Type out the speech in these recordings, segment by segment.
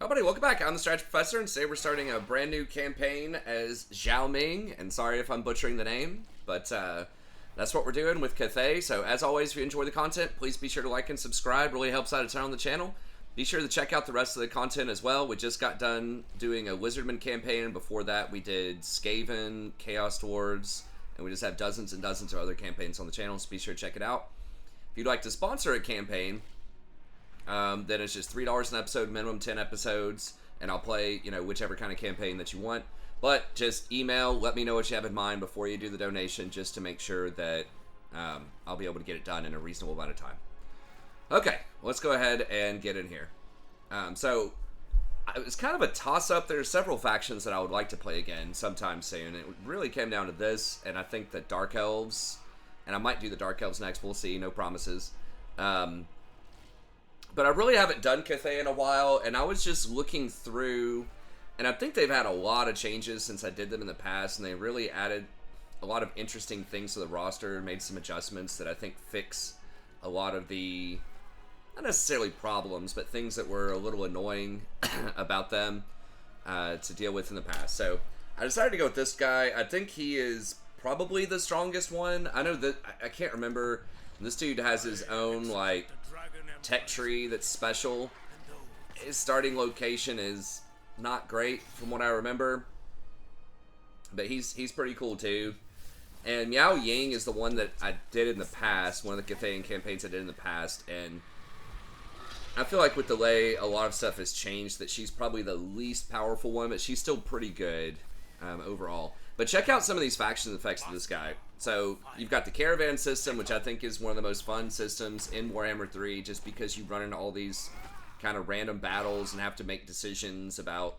Oh, buddy, welcome back. I'm the Strategy Professor, and today we're starting a brand new campaign as Zhao Ming. And sorry if I'm butchering the name, but that's what we're doing with Cathay. So, as always, if you enjoy the content, please be sure to like and subscribe. Really helps out a ton on the channel. Be sure to check out the rest of the content as well. We just got done doing a Wizardman campaign, and before that, we did Skaven, Chaos Dwarves, and we just have dozens and dozens of other campaigns on the channel. So, be sure to check it out. If you'd like to sponsor a campaign, then it's just $3 an episode, minimum 10 episodes, and I'll play, whichever kind of campaign that you want. But just email, let me know what you have in mind before you do the donation, just to make sure that I'll be able to get it done in a reasonable amount of time. Okay, let's go ahead and get in here. So, it was kind of a toss-up. There's several factions that I would like to play again sometime soon. It really came down to this, and I think that Dark Elves, and I might do the Dark Elves next, we'll see, no promises. But I really haven't done Cathay in a while, and I was just looking through, and I think they've had a lot of changes since I did them in the past, and they really added a lot of interesting things to the roster, made some adjustments that I think fix a lot of the, not necessarily problems, but things that were a little annoying about them to deal with in the past. So I decided to go with this guy. I think he is probably the strongest one. I know that, I can't remember, this dude has his own, tech tree that's special. His starting location is not great from what I remember, but he's pretty cool too. And Miao Ying is the one that I did in the past, one of the Cathayan campaigns I did in the past, and I feel like with Delay a lot of stuff has changed, that she's probably the least powerful one, but she's still pretty good overall. But check out some of these faction effects of this guy. So, you've got the Caravan system, which I think is one of the most fun systems in Warhammer 3, just because you run into all these kind of random battles and have to make decisions about,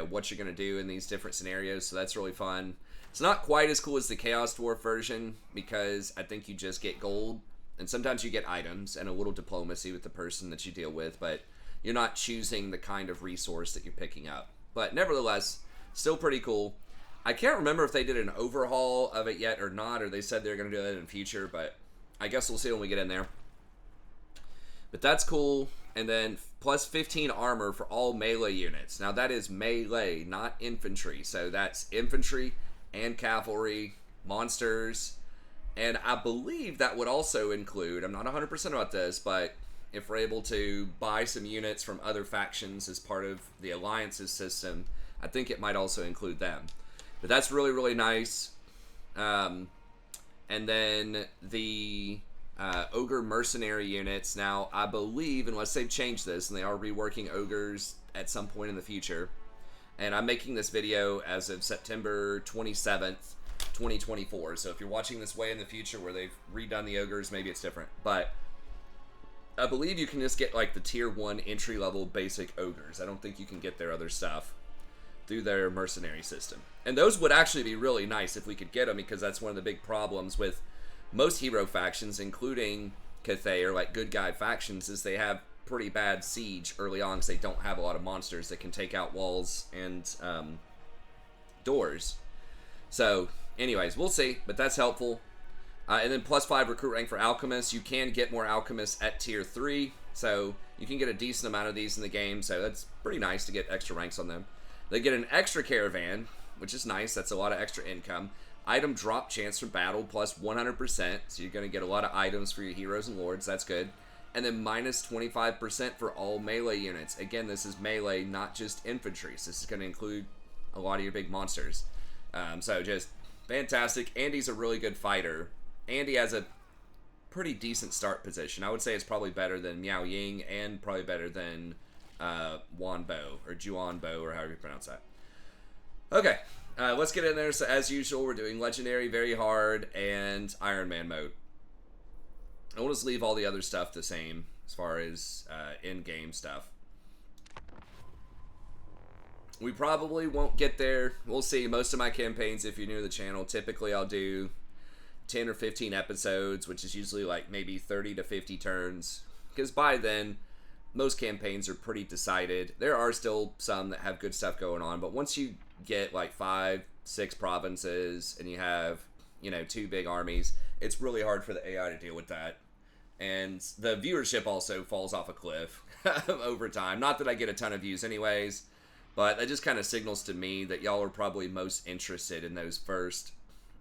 what you're going to do in these different scenarios, so that's really fun. It's not quite as cool as the Chaos Dwarf version, because I think you just get gold, and sometimes you get items and a little diplomacy with the person that you deal with, but you're not choosing the kind of resource that you're picking up. But nevertheless, still pretty cool. I can't remember if they did an overhaul of it yet or not, or they said they're going to do that in the future, but I guess we'll see when we get in there. But that's cool. And then plus 15 armor for all melee units. Now that is melee, not infantry. So that's infantry and cavalry, monsters, and I believe that would also include, I'm not 100% about this, but if we're able to buy some units from other factions as part of the alliances system, I think it might also include them. But that's really, really nice. And then the Ogre Mercenary units. Now, I believe, unless they've changed this, and they are reworking Ogres at some point in the future, and I'm making this video as of September 27th, 2024. So if you're watching this way in the future where they've redone the Ogres, maybe it's different. But I believe you can just get, the Tier 1 entry-level basic Ogres. I don't think you can get their other stuff through their mercenary system. And those would actually be really nice if we could get them, because that's one of the big problems with most hero factions, including Cathay, or good guy factions, is they have pretty bad siege early on because they don't have a lot of monsters that can take out walls and doors. So, anyways, we'll see, but that's helpful. And then plus 5 recruit rank for alchemists. You can get more alchemists at tier 3, so you can get a decent amount of these in the game, so that's pretty nice to get extra ranks on them. They get an extra caravan, which is nice. That's a lot of extra income. Item drop chance from battle plus 100%. So you're going to get a lot of items for your heroes and lords. That's good. And then minus 25% for all melee units. Again, this is melee, not just infantry. So this is going to include a lot of your big monsters. So just fantastic. Andy's a really good fighter. Andy has a pretty decent start position. I would say it's probably better than Miao Ying, and probably better than Juan Bo, or Juan Bo, or however you pronounce that. Okay, let's get in there. So as usual, we're doing Legendary, Very Hard, and Iron Man mode. I will just leave all the other stuff the same as far as in-game stuff. We probably won't get there. We'll see. Most of my campaigns, if you're new to the channel, typically I'll do 10 or 15 episodes, which is usually maybe 30 to 50 turns, because by then most campaigns are pretty decided. There are still some that have good stuff going on, but once you get 5, 6 provinces and you have 2 big armies, it's really hard for the AI to deal with that. And the viewership also falls off a cliff over time. Not that I get a ton of views anyways, but that just kind of signals to me that y'all are probably most interested in those first,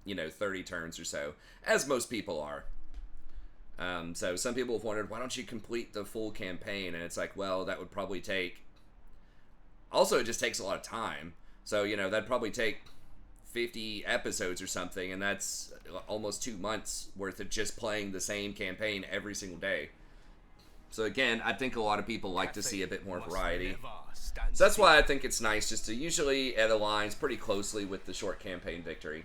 30 turns or so, as most people are. So some people have wondered, why don't you complete the full campaign? And it's like, well, that would probably take... Also, it just takes a lot of time. So, that'd probably take 50 episodes or something, and that's almost 2 months worth of just playing the same campaign every single day. So again, I think a lot of people like to see a bit more variety. So that's why I think it's nice just to usually it aligns pretty closely with the short campaign victory.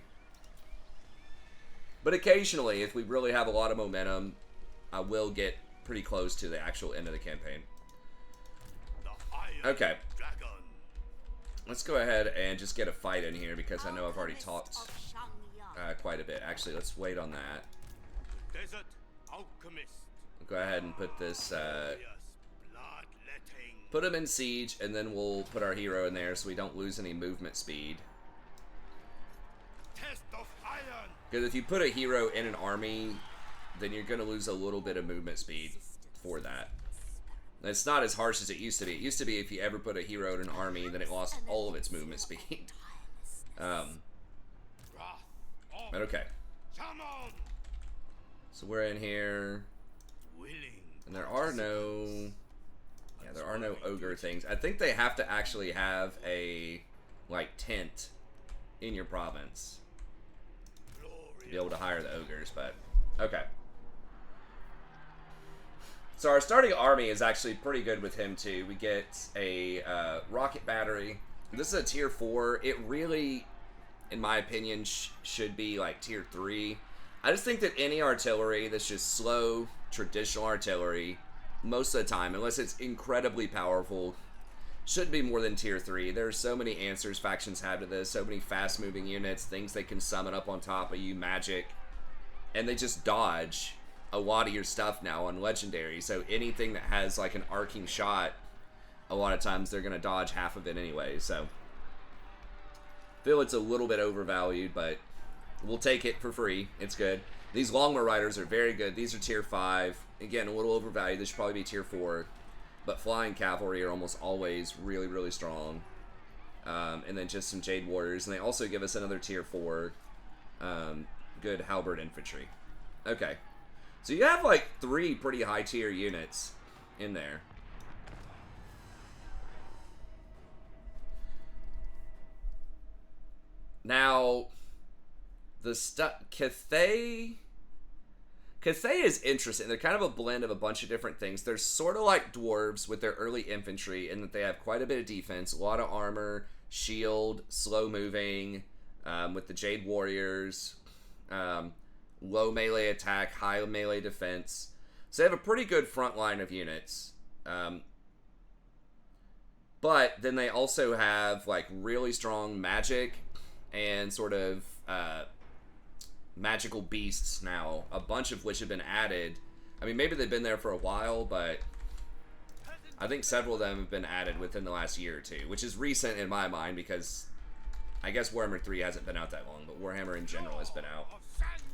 But occasionally, if we really have a lot of momentum, I will get pretty close to the actual end of the campaign. Okay. Let's go ahead and just get a fight in here because I know I've already talked quite a bit. Actually, let's wait on that. I'll go ahead and put this... put him in siege, and then we'll put our hero in there so we don't lose any movement speed. Because if you put a hero in an army, then you're going to lose a little bit of movement speed for that. It's not as harsh as it used to be. It used to be if you ever put a hero in an army, then it lost all of its movement speed. But okay. So we're in here. And there are no ogre things. I think they have to actually have a, tent in your province to be able to hire the ogres, but okay. So our starting army is actually pretty good with him too. We get a rocket battery. This is a tier 4. It really, in my opinion, should be tier 3. I just think that any artillery that's just slow, traditional artillery, most of the time, unless it's incredibly powerful, should be more than tier 3. There's so many answers factions have to this, so many fast-moving units, things they can summon up on top of you, magic, and they just dodge a lot of your stuff now on legendary. So anything that has an arcing shot, a lot of times they're gonna dodge half of it anyway. So I feel it's a little bit overvalued, but we'll take it for free. It's good. These Longbow Riders are very good. These are tier 5. Again, a little overvalued. This should probably be tier 4. But flying cavalry are almost always really, really strong. And then just some Jade Warriors. And they also give us another tier 4 good halberd infantry. Okay. So you have 3 pretty high tier units in there. Now, the Cathay is interesting. They're kind of a blend of a bunch of different things. They're sort of like dwarves with their early infantry in that they have quite a bit of defense, a lot of armor, shield, slow moving, with the Jade Warriors, low melee attack, high melee defense. So they have a pretty good front line of units. But then they also have really strong magic and sort of magical beasts now, a bunch of which have been added. I mean, maybe they've been there for a while, but I think several of them have been added within the last year or two, which is recent in my mind because I guess Warhammer 3 hasn't been out that long, but Warhammer in general has been out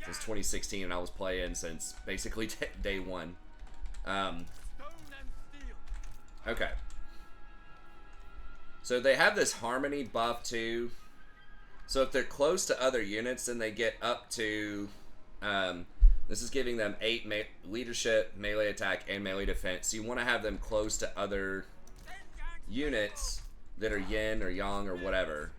since 2016, and I was playing since basically day one. Okay. So they have this harmony buff too. So if they're close to other units, then they get up to, this is giving them 8 leadership, melee attack, and melee defense. So you want to have them close to other units that are yin or yang or whatever.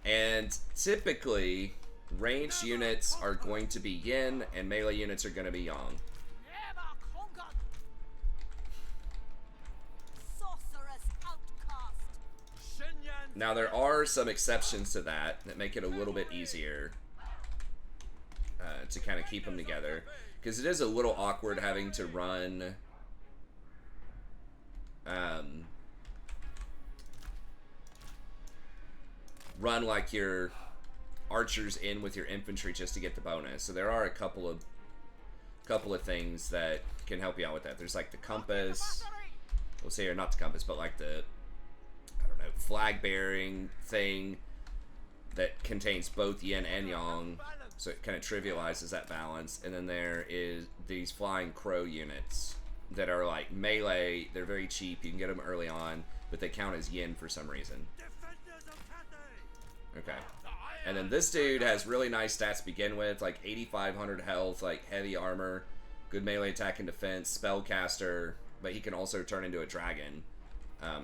And typically, ranged units are going to be yin, and melee units are going to be yang. Now there are some exceptions to that make it a little bit easier to kind of keep them together, because it is a little awkward having to run like your archers in with your infantry just to get the bonus. So there are a couple of things that can help you out with that. There's the compass. We'll say here, not the compass, but the flag bearing thing that contains both yin and yang. So it kind of trivializes that balance. And then there is these flying crow units that are like melee. They're very cheap. You can get them early on, but they count as yin for some reason. Okay. And then this dude has really nice stats to begin with, like 8,500 health, like heavy armor, good melee attack and defense, spellcaster, but he can also turn into a dragon.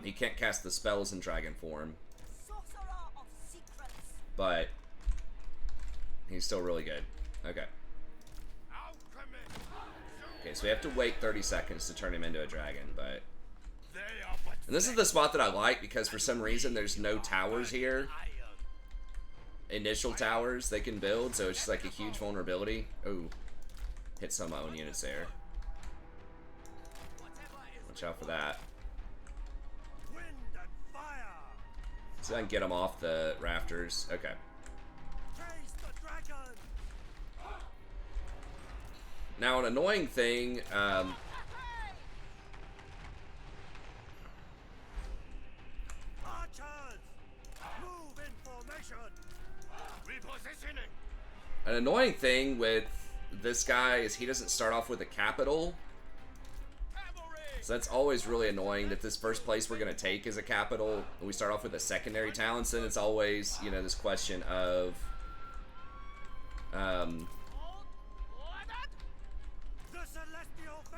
He can't cast the spells in dragon form, but he's still really good. Okay. Okay, so we have to wait 30 seconds to turn him into a dragon, but... And this is the spot that I like, because for some reason there's no towers here. Initial towers they can build, so it's just like a huge vulnerability. Oh, hit some of my own units there. Watch out for that. So I can get them off the rafters. Okay. Now, an annoying thing, an annoying thing with this guy is he doesn't start off with a capital. So that's always really annoying, that this first place we're going to take is a capital, and we start off with a secondary talents, and it's always, you know, this question of...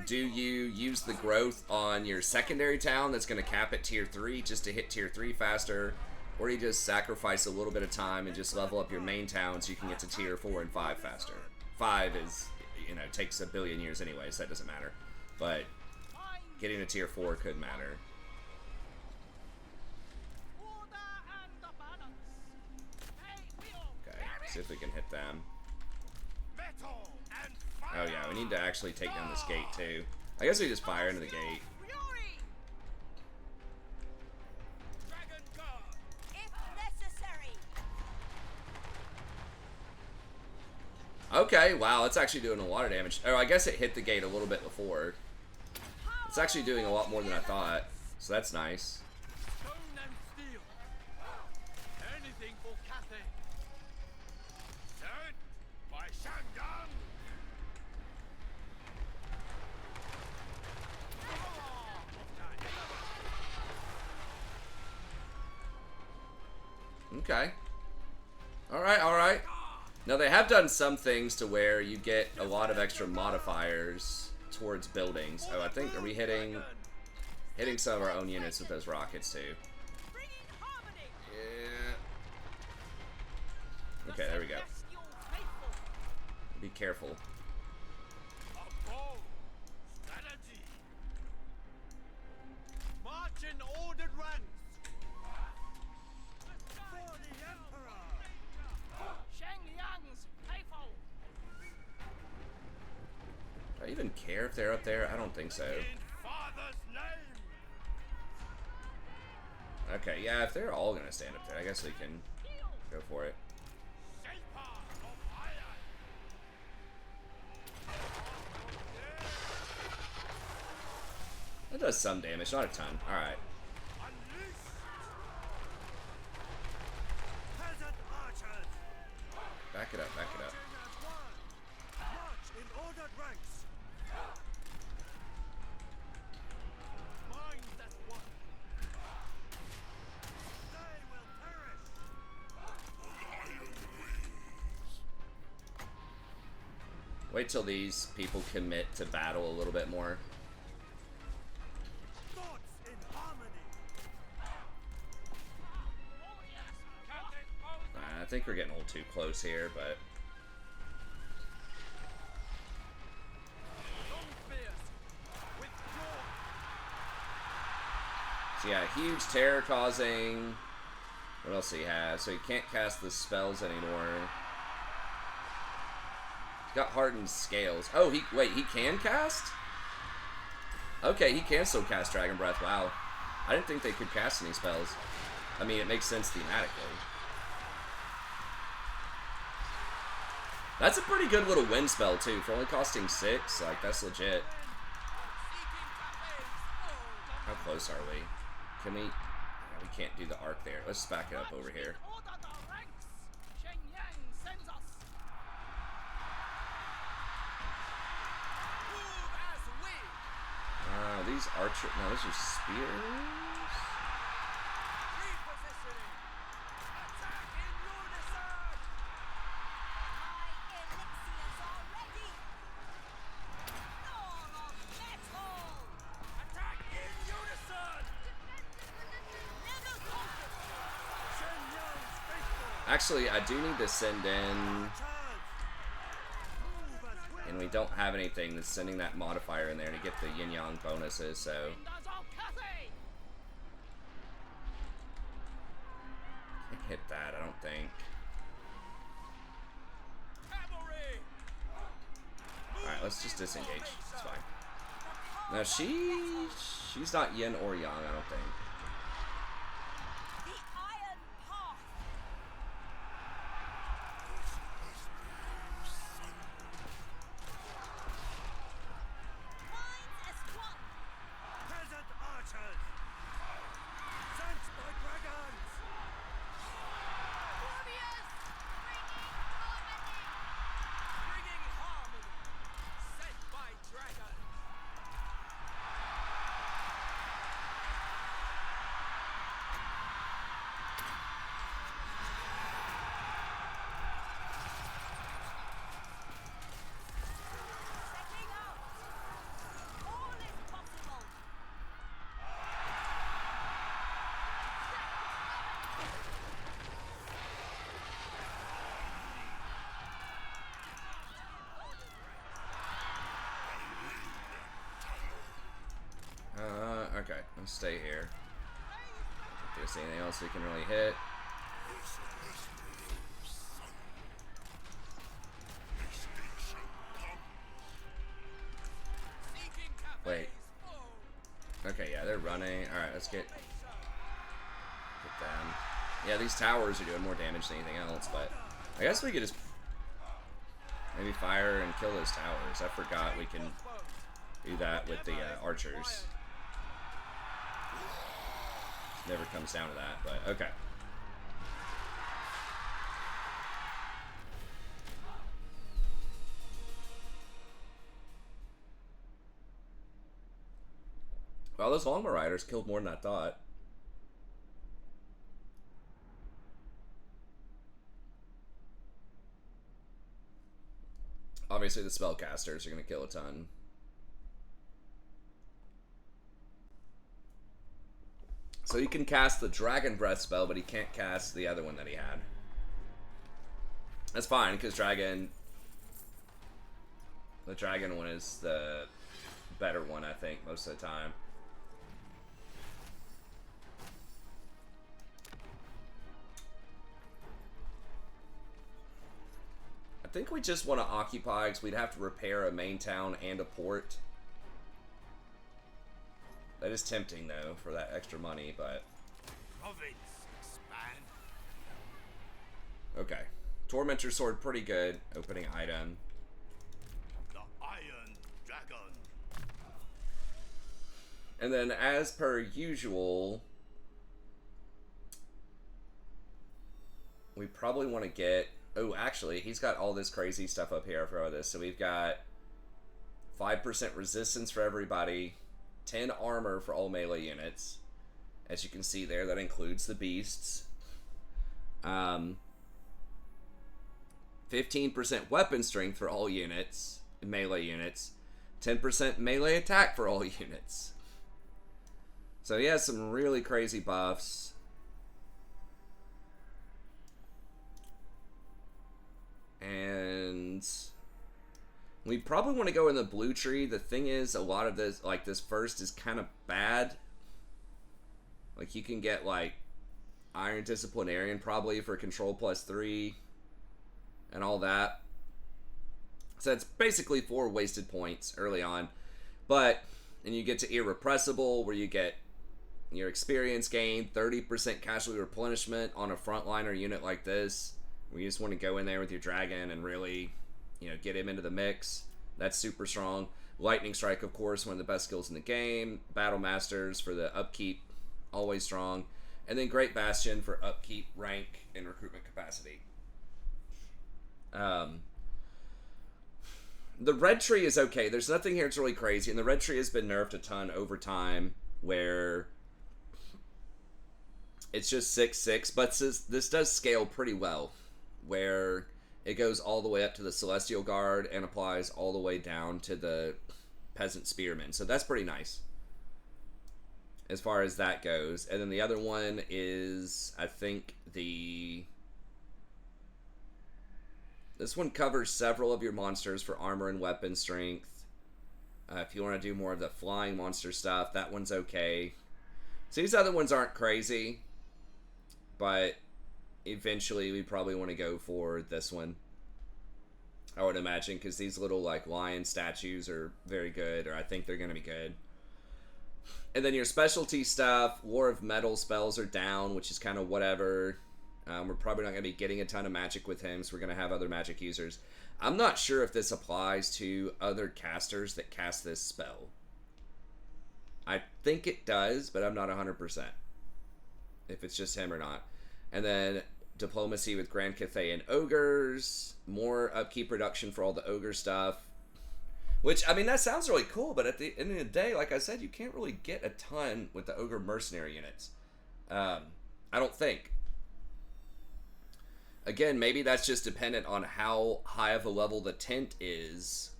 do you use the growth on your secondary town that's going to cap at tier 3 just to hit tier 3 faster, or do you just sacrifice a little bit of time and just level up your main town so you can get to tier 4 and 5 faster? 5 is, you know, takes a billion years anyway, so that doesn't matter. But getting to tier 4 could matter. Okay, see if we can hit them. Oh yeah, we need to actually take down this gate too. I guess we just fire into the gate. Okay, wow, it's actually doing a lot of damage. Oh, I guess it hit the gate a little bit before. It's actually doing a lot more than I thought, so that's nice. Stone and steel. Anything for Cathay. Third by Shangang. Okay. Alright, alright. Now, they have done some things to where you get a lot of extra modifiers towards buildings. Oh, I think, are we hitting some of our own units with those rockets, too? Yeah. Okay, there we go. Be careful. March in ordered ranks. Do I even care if they're up there? I don't think so. Okay, yeah, if they're all gonna stand up there, I guess we can go for it. That does some damage, not a ton. Alright. Back it up, back it up. Wait till these people commit to battle a little bit more. I think we're getting a little too close here, but... So yeah, huge terror causing... What else do he have? So he can't cast the spells anymore. He's got hardened scales. Oh, wait, he can cast? Okay, he can still cast Dragon Breath. Wow. I didn't think they could cast any spells. I mean, it makes sense thematically. That's a pretty good little wind spell, too. For only costing 6, like, that's legit. How close are we? Can we... No, we can't do the arc there. Let's back it up over here. These archer... No, those are spears? Repositioning. Attack in unison. My elixirs are ready! All of metal! Attack in unison. Never conquered! Shen Yang's faithful. Actually, I do need to send in... Charge. Move as well. And we don't have anything that's sending that modifier in there to get the yin-yang bonuses, so... Windows of Cathay. Can't hit that, I don't think. Cavalry. Alright, let's just disengage. It's fine. Now, she's not yin or yang, I don't think. The Iron Path! Minds as one! Peasant archers. Sent by dragons. Warriors! Bringing harmony. Sent by dragons. Setting out! All is possible! Okay, let's stay here. If there's anything else we can really hit. Seeking Wait. Cathay's foe. Okay, yeah, they're running. Alright, let's get them. Yeah, these towers are doing more damage than anything else, but I guess we could just maybe fire and kill those towers. I forgot we can do that with the archers. Never comes down to that, but okay. Well, those longbow riders killed more than I thought. Obviously, the spellcasters are going to kill a ton. So he can cast the Dragon Breath spell, but he can't cast the other one that he had. That's fine, because the dragon one is the better one, I think, most of the time. I think we just want to occupy, because we'd have to repair a main town and a port. That is tempting, though, for that extra money, but... Province expand. Okay. Tormentor Sword, pretty good. Opening item. The Iron Dragon. And then, as per usual... we probably want to get... Oh, actually, he's got all this crazy stuff up here for all this. So we've got 5% resistance for everybody, 10 armor for all melee units. As you can see there, that includes the beasts. 15% weapon strength for all units, melee units. 10% melee attack for all units. So he has some really crazy buffs. And we probably want to go in the blue tree. The thing is, a lot of this, like this first, is kind of bad. Like you can get like Iron Disciplinarian probably for control +3 and all that. So it's basically 4 wasted points early on. But then you get to Irrepressible, where you get your experience gain, 30% casualty replenishment on a frontliner unit like this. We just want to go in there with your dragon and really, get him into the mix. That's super strong. Lightning Strike, of course, one of the best skills in the game. Battle Masters for the upkeep, always strong. And then Great Bastion for upkeep, rank, and recruitment capacity. The red tree is okay. There's nothing here that's really crazy, and the red tree has been nerfed a ton over time, where it's just 6/6, but this does scale pretty well, where it goes all the way up to the Celestial Guard and applies all the way down to the Peasant Spearmen. So that's pretty nice as far as that goes. And then the other one is, I think, this one covers several of your monsters for armor and weapon strength. If you want to do more of the flying monster stuff, that one's okay. So these other ones aren't crazy, but eventually we probably want to go for this one, I would imagine, because these little like lion statues are very good, or I think they're going to be good. And then your specialty stuff, War of Metal spells are down, which is kind of whatever. We're probably not going to be getting a ton of magic with him, so we're going to have other magic users. I'm not sure if this applies to other casters that cast this spell. I think it does, but I'm not 100% if it's just him or not. And then Diplomacy with Grand Cathay and Ogres. More upkeep reduction for all the Ogre stuff. Which, I mean, that sounds really cool, but at the end of the day, like I said, you can't really get a ton with the Ogre Mercenary units. I don't think. Again, maybe that's just dependent on how high of a level the tent is,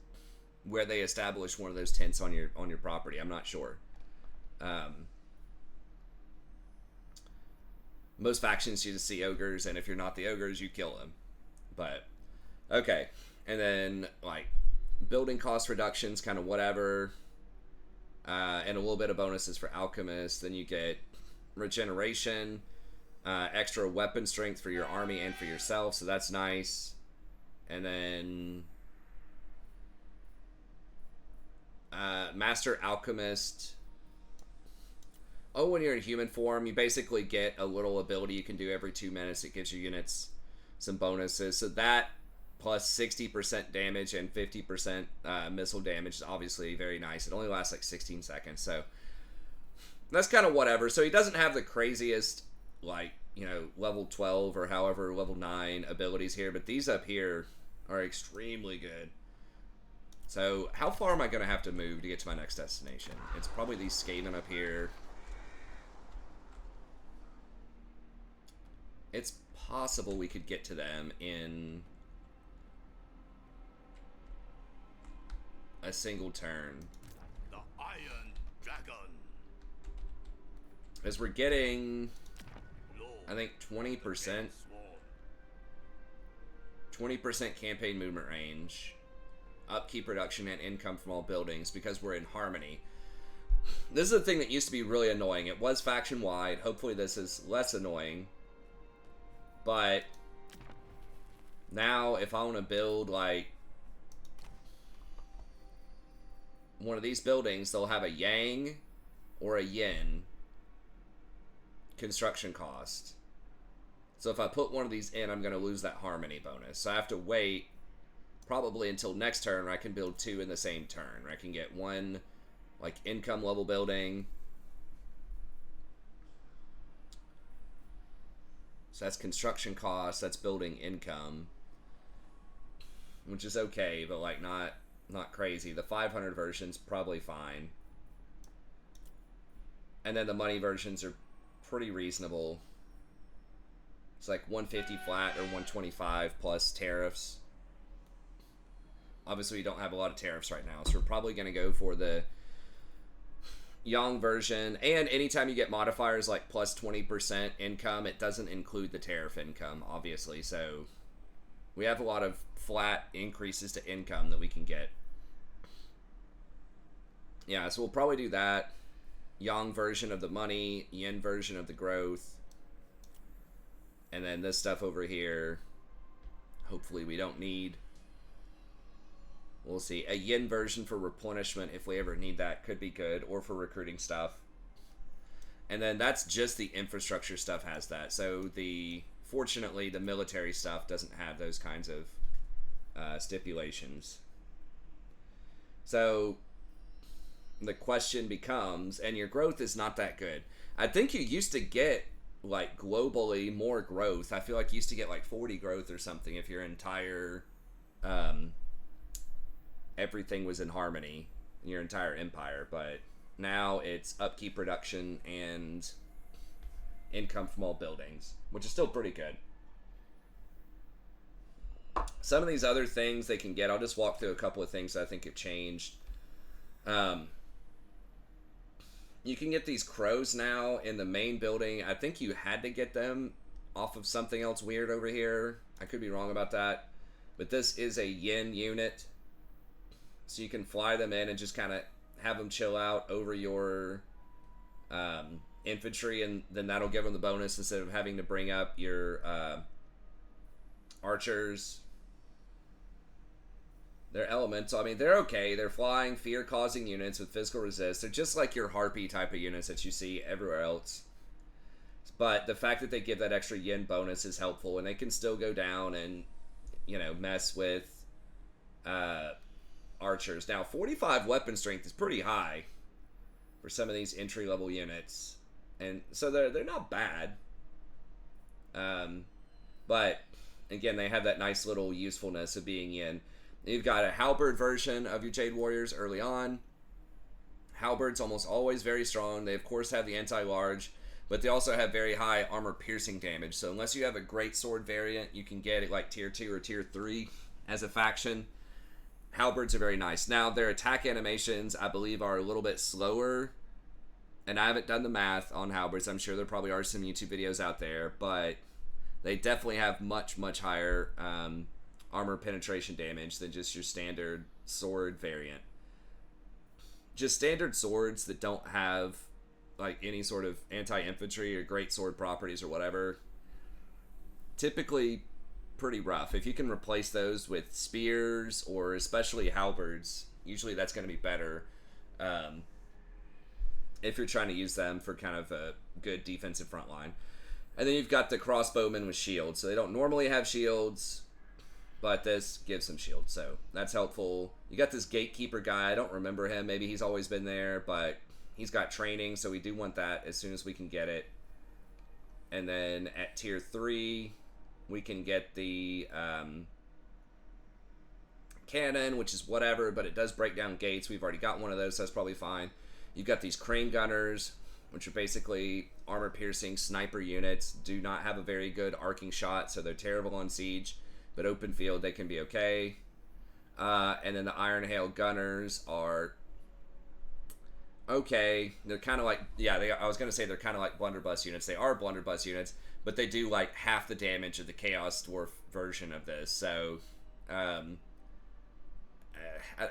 where they establish one of those tents on your property. I'm not sure. Most factions you just see ogres, and if you're not the ogres, you kill them. But okay, and then like building cost reductions, kind of whatever, and a little bit of bonuses for alchemists. Then you get regeneration. Extra weapon strength for your army and for yourself, so that's nice. And then Master Alchemist. Oh, when you're in human form, you basically get a little ability you can do every 2 minutes. It gives your units some bonuses. So that plus 60% damage and 50% missile damage is obviously very nice. It only lasts like 16 seconds, so that's kind of whatever. So he doesn't have the craziest, like, you know, level 12 or however level 9 abilities here, but these up here are extremely good. So how far am I going to have to move to get to my next destination? It's probably these Skaven up here. It's possible we could get to them in a single turn. The Iron Dragon. As we're getting, I think, 20% campaign movement range, upkeep reduction, and income from all buildings because we're in Harmony. This is the thing that used to be really annoying. It was faction-wide. Hopefully this is less annoying. But now if I want to build like one of these buildings, they'll have a yang or a yin construction cost. So if I put one of these in, I'm going to lose that harmony bonus. So I have to wait probably until next turn where I can build 2 in the same turn. Where I can get one like income level building. So that's construction cost, that's building income, which is okay, but like not crazy. The 500 version's probably fine. And then the money versions are pretty reasonable. It's like 150 flat or 125 plus tariffs. Obviously we don't have a lot of tariffs right now, so we're probably going to go for the Yang version. And anytime you get modifiers like plus 20% income, it doesn't include the tariff income, obviously. So we have a lot of flat increases to income that we can get. Yeah, so we'll probably do that. Yang version of the money, Yin version of the growth. And then this stuff over here, hopefully we don't need. We'll see. A Yin version for replenishment, if we ever need that, could be good. Or for recruiting stuff. And then that's just the infrastructure stuff has that. So fortunately, the military stuff doesn't have those kinds of stipulations. So the question becomes, and your growth is not that good. I think you used to get, like, globally more growth. I feel like you used to get like 40 growth or something if your entire everything was in harmony in your entire empire, but now it's upkeep production and income from all buildings, which is still pretty good. Some of these other things they can get, I'll just walk through a couple of things that I think have changed. You can get these crows now in the main building. I think you had to get them off of something else weird over here. I could be wrong about that. But this is a yin unit. So you can fly them in and just kind of have them chill out over your infantry, and then that'll give them the bonus instead of having to bring up your archers. They're elemental. I mean, they're okay. They're flying, fear-causing units with physical resist. They're just like your harpy type of units that you see everywhere else. But the fact that they give that extra yin bonus is helpful, and they can still go down and, you know, mess with archers. Now, 45 weapon strength is pretty high for some of these entry-level units. And so they're not bad. But, again, they have that nice little usefulness of being yin. You've got a halberd version of your Jade Warriors early on. Halberds almost always very strong. They, of course, have the anti-large, but they also have very high armor-piercing damage. So unless you have a great sword variant, you can get it like Tier 2 or Tier 3 as a faction. Halberds are very nice. Now, their attack animations, I believe, are a little bit slower. And I haven't done the math on halberds. I'm sure there probably are some YouTube videos out there, but they definitely have much, much higher armor penetration damage than just your standard sword variant. Just standard swords that don't have like any sort of anti-infantry or great sword properties or whatever, typically pretty rough. If you can replace those with spears or especially halberds, usually that's going to be better if you're trying to use them for kind of a good defensive front line. And then you've got the crossbowmen with shields. So they don't normally have shields, but this gives them shields, so that's helpful. You got this gatekeeper guy. I don't remember him. Maybe he's always been there, but he's got training, so we do want that as soon as we can get it. And then at Tier 3, we can get the cannon, which is whatever, but it does break down gates. We've already got one of those, so that's probably fine. You've got these crane gunners, which are basically armor-piercing sniper units. Do not have a very good arcing shot, so they're terrible on siege. But open field, they can be okay. And then the Iron Hail Gunners are okay. They're kind of like, yeah, I was going to say they're kind of like Blunderbuss units. They are Blunderbuss units, but they do like half the damage of the Chaos Dwarf version of this. So, I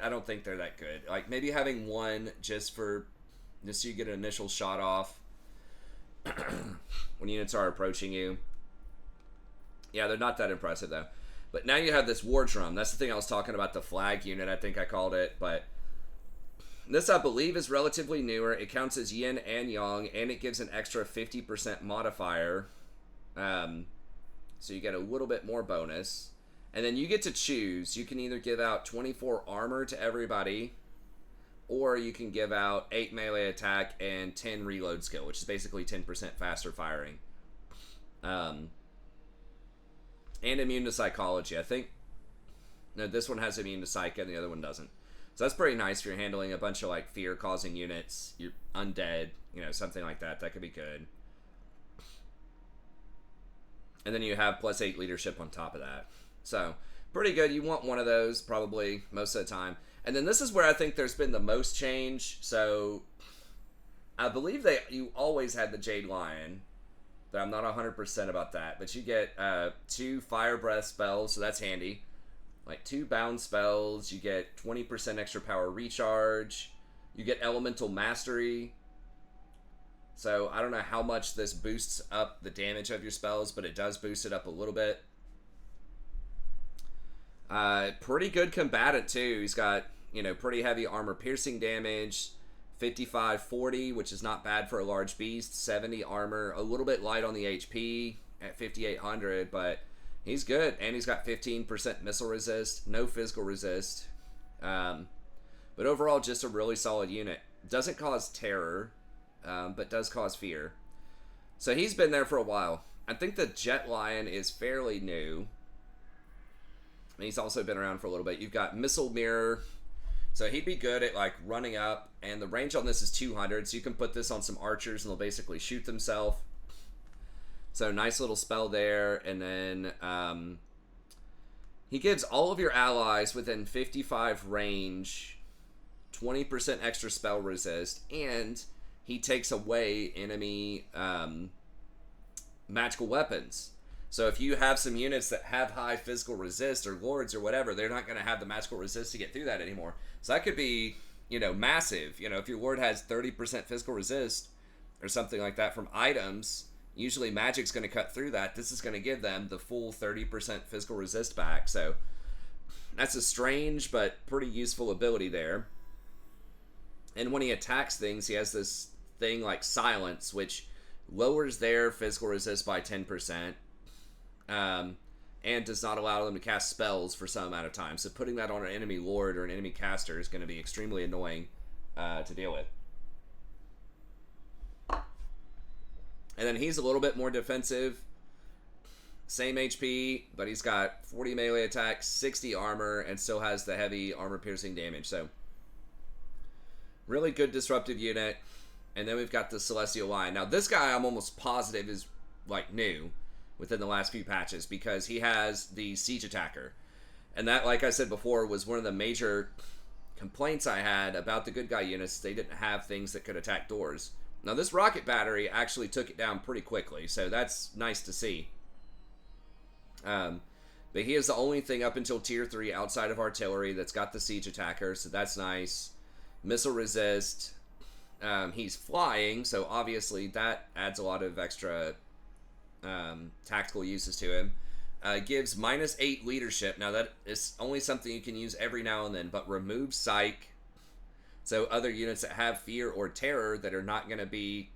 don't think they're that good. Like, maybe having one just so you get an initial shot off when units are approaching you. Yeah, they're not that impressive, though. But now you have this war drum. That's the thing I was talking about, the flag unit, I think I called it. But this, I believe, is relatively newer. It counts as yin and yang, and it gives an extra 50% modifier. So you get a little bit more bonus. And then you get to choose. You can either give out 24 armor to everybody, or you can give out 8 melee attack and 10 reload skill, which is basically 10% faster firing. And immune to psychology. I think, no, this one has immune to psych and the other one doesn't. So that's pretty nice if you're handling a bunch of like fear-causing units. You're undead, you know, something like that. That could be good. And then you have +8 leadership on top of that. So, pretty good. You want one of those probably most of the time. And then this is where I think there's been the most change. So, I believe you always had the Jade Lion, but I'm not 100% about that. But you get 2 Fire Breath spells, so that's handy. Like 2 Bound spells. You get 20% extra power recharge. You get Elemental Mastery. So I don't know how much this boosts up the damage of your spells, but it does boost it up a little bit. Pretty good combatant too. He's got, you know, pretty heavy armor piercing damage. 55-40, which is not bad for a large beast. 70 armor, a little bit light on the HP at 5,800, but he's good. And he's got 15% missile resist, no physical resist. But overall, just a really solid unit. Doesn't cause terror, but does cause fear. So he's been there for a while. I think the Jet Lion is fairly new. And he's also been around for a little bit. You've got Missile Mirror. So he'd be good at like running up, and the range on this is 200, so you can put this on some archers and they'll basically shoot themselves. So nice little spell there, and then he gives all of your allies within 55 range 20% extra spell resist, and he takes away enemy magical weapons. So if you have some units that have high physical resist or lords or whatever, they're not going to have the magical resist to get through that anymore. So that could be, massive. If your lord has 30% physical resist or something like that from items, usually magic's going to cut through that. This is going to give them the full 30% physical resist back. So that's a strange but pretty useful ability there. And when he attacks things, he has this thing like Silence, which lowers their physical resist by 10. And does not allow them to cast spells for some amount of time. So putting that on an enemy lord or an enemy caster is going to be extremely annoying to deal with. And then he's a little bit more defensive. Same HP, but he's got 40 melee attack, 60 armor, and still has the heavy armor-piercing damage. So really good disruptive unit. And then we've got the Celestial Lion. Now this guy I'm almost positive is like new within the last few patches, because he has the Siege Attacker. And that, like I said before, was one of the major complaints I had about the good guy units. They didn't have things that could attack doors. Now this rocket battery actually took it down pretty quickly, so that's nice to see. But he is the only thing up until tier 3 outside of artillery that's got the Siege Attacker, so that's nice. Missile resist. He's flying, so obviously that adds a lot of extra tactical uses to him. Gives -8 leadership. Now that is only something you can use every now and then, but removes psych. So other units that have fear or terror that are not going to be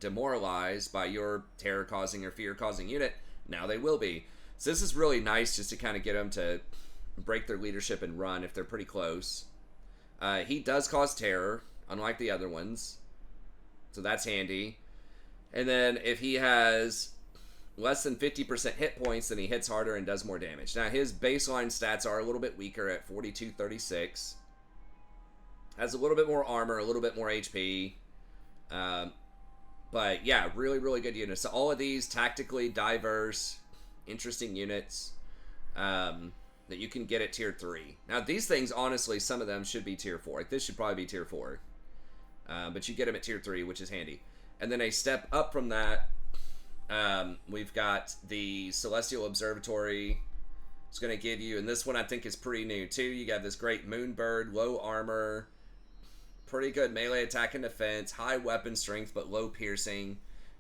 demoralized by your terror-causing or fear-causing unit, now they will be. So this is really nice just to kind of get them to break their leadership and run if they're pretty close. He does cause terror, unlike the other ones. So that's handy. And then if he has less than 50% hit points, then he hits harder and does more damage. Now his baseline stats are a little bit weaker at 4236. Has a little bit more armor, a little bit more HP. But yeah, really, really good units. So all of these tactically diverse, interesting units that you can get at tier 3. Now these things, honestly, some of them should be tier 4. Like this should probably be tier 4. But you get them at tier 3, which is handy. And then a step up from that, we've got the Celestial Observatory. It's going to give you, and this one I think is pretty new too. You got this great Moonbird, low armor, pretty good melee attack and defense, high weapon strength but low piercing.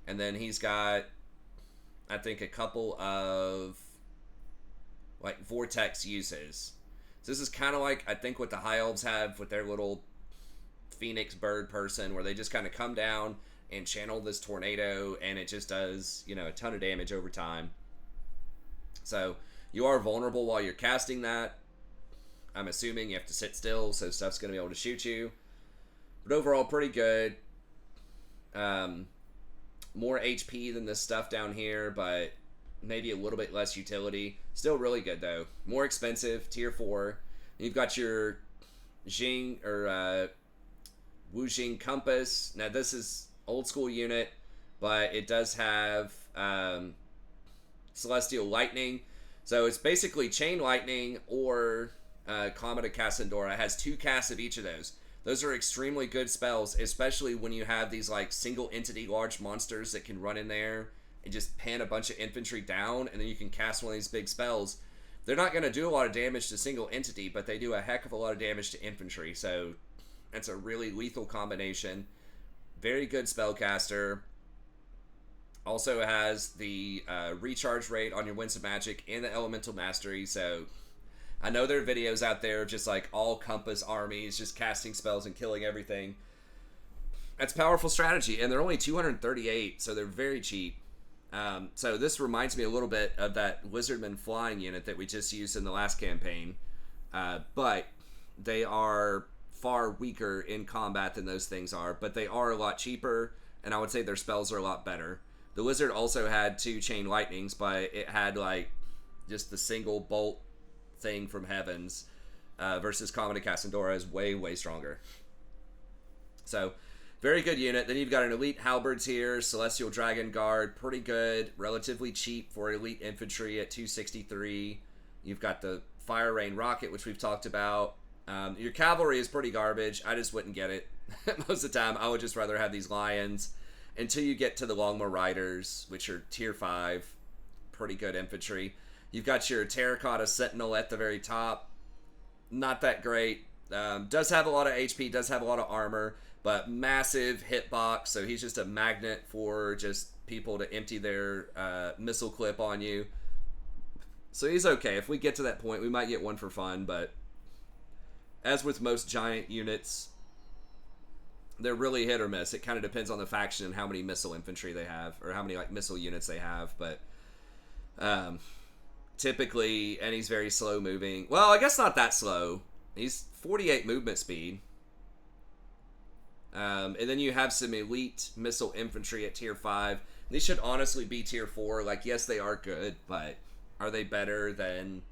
And then he's got, I think, a couple of like vortex uses. So this is kind of like, I think, what the High Elves have with their little phoenix bird person, where they just kind of come down and channel this tornado, and it just does, a ton of damage over time. So you are vulnerable while you're casting that. I'm assuming you have to sit still, so stuff's going to be able to shoot you. But overall, pretty good. More HP than this stuff down here, but maybe a little bit less utility. Still really good, though. More expensive, tier 4. You've got your Jing, or Wu Jing Compass. Now, this is old school unit, but it does have Celestial Lightning. So it's basically Chain Lightning or Comet of Cassandora. It has 2 casts of each of those. Those are extremely good spells, especially when you have these like single entity large monsters that can run in there and just pin a bunch of infantry down, and then you can cast one of these big spells. They're not going to do a lot of damage to single entity, but they do a heck of a lot of damage to infantry. So that's a really lethal combination. Very good spellcaster. Also has the recharge rate on your Winds of Magic and the Elemental Mastery. So I know there are videos out there of just like all Compass armies just casting spells and killing everything. That's powerful strategy, and they're only 238, so they're very cheap. So this reminds me a little bit of that Lizardman flying unit that we just used in the last campaign. But they are far weaker in combat than those things are, but they are a lot cheaper, and I would say their spells are a lot better. The Lizard also had 2 Chain Lightnings, but it had like just the single bolt thing from Heavens. versus Common and Cassandora is way, way stronger. So, very good unit. Then you've got an elite halberds here. Celestial Dragon Guard, pretty good. Relatively cheap for elite infantry at 263. You've got the Fire Rain Rocket, which we've talked about. Your cavalry is pretty garbage. I just wouldn't get it. Most of the time, I would just rather have these lions until you get to the Longbow Riders, which are tier 5. Pretty good infantry. You've got your Terracotta Sentinel at the very top. Not that great. Does have a lot of HP, does have a lot of armor, but massive hitbox, so he's just a magnet for just people to empty their missile clip on you. So he's okay. If we get to that point, we might get one for fun, but as with most giant units, they're really hit or miss. It kind of depends on the faction and how many missile infantry they have, or how many like missile units they have, but typically, and he's very slow moving. Well, I guess not that slow. He's 48 movement speed. And then you have some elite missile infantry at tier 5. These should honestly be tier 4. Like, yes, they are good, but are they better than,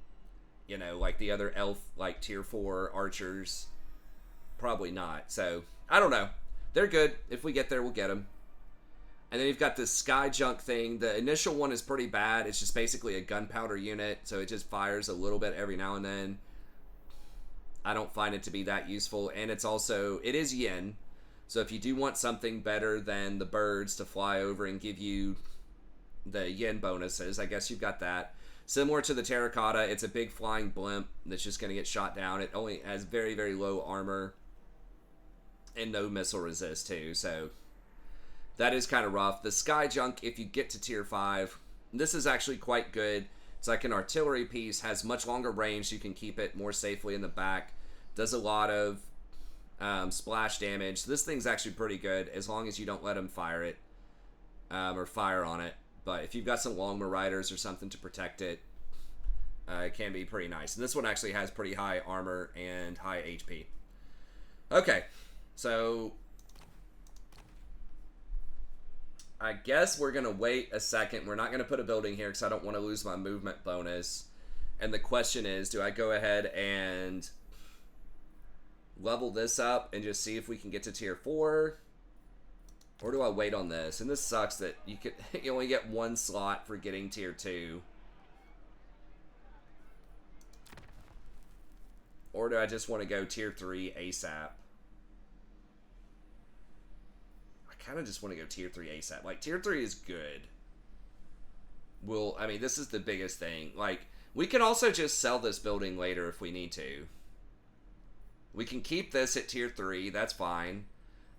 you know, like the other elf, like tier 4 archers? Probably not. So, I don't know. They're good. If we get there, we'll get them. And then you've got this Sky Junk thing. The initial one is pretty bad. It's just basically a gunpowder unit, so it just fires a little bit every now and then. I don't find it to be that useful. And it's also, it is yen. So if you do want something better than the birds to fly over and give you the yen bonuses, I guess you've got that. Similar to the Terracotta, it's a big flying blimp that's just going to get shot down. It only has very, very low armor and no missile resist too, so that is kind of rough. The Sky Junk, if you get to tier 5, this is actually quite good. It's like an artillery piece, has much longer range, so you can keep it more safely in the back. Does a lot of splash damage. So this thing's actually pretty good, as long as you don't let them fire it, or fire on it. But if you've got some Longbow Riders or something to protect it, it can be pretty nice. And this one actually has pretty high armor and high HP. Okay, so I guess we're going to wait a second. We're not going to put a building here because I don't want to lose my movement bonus. And the question is, do I go ahead and level this up and just see if we can get to tier 4? Or do I wait on this? And this sucks that you only get one slot for getting tier 2. Or do I just want to go tier 3 ASAP? I kind of just want to go tier 3 ASAP. Like, tier 3 is good. I mean, this is the biggest thing. Like, we can also just sell this building later if we need to. We can keep this at tier 3. That's fine.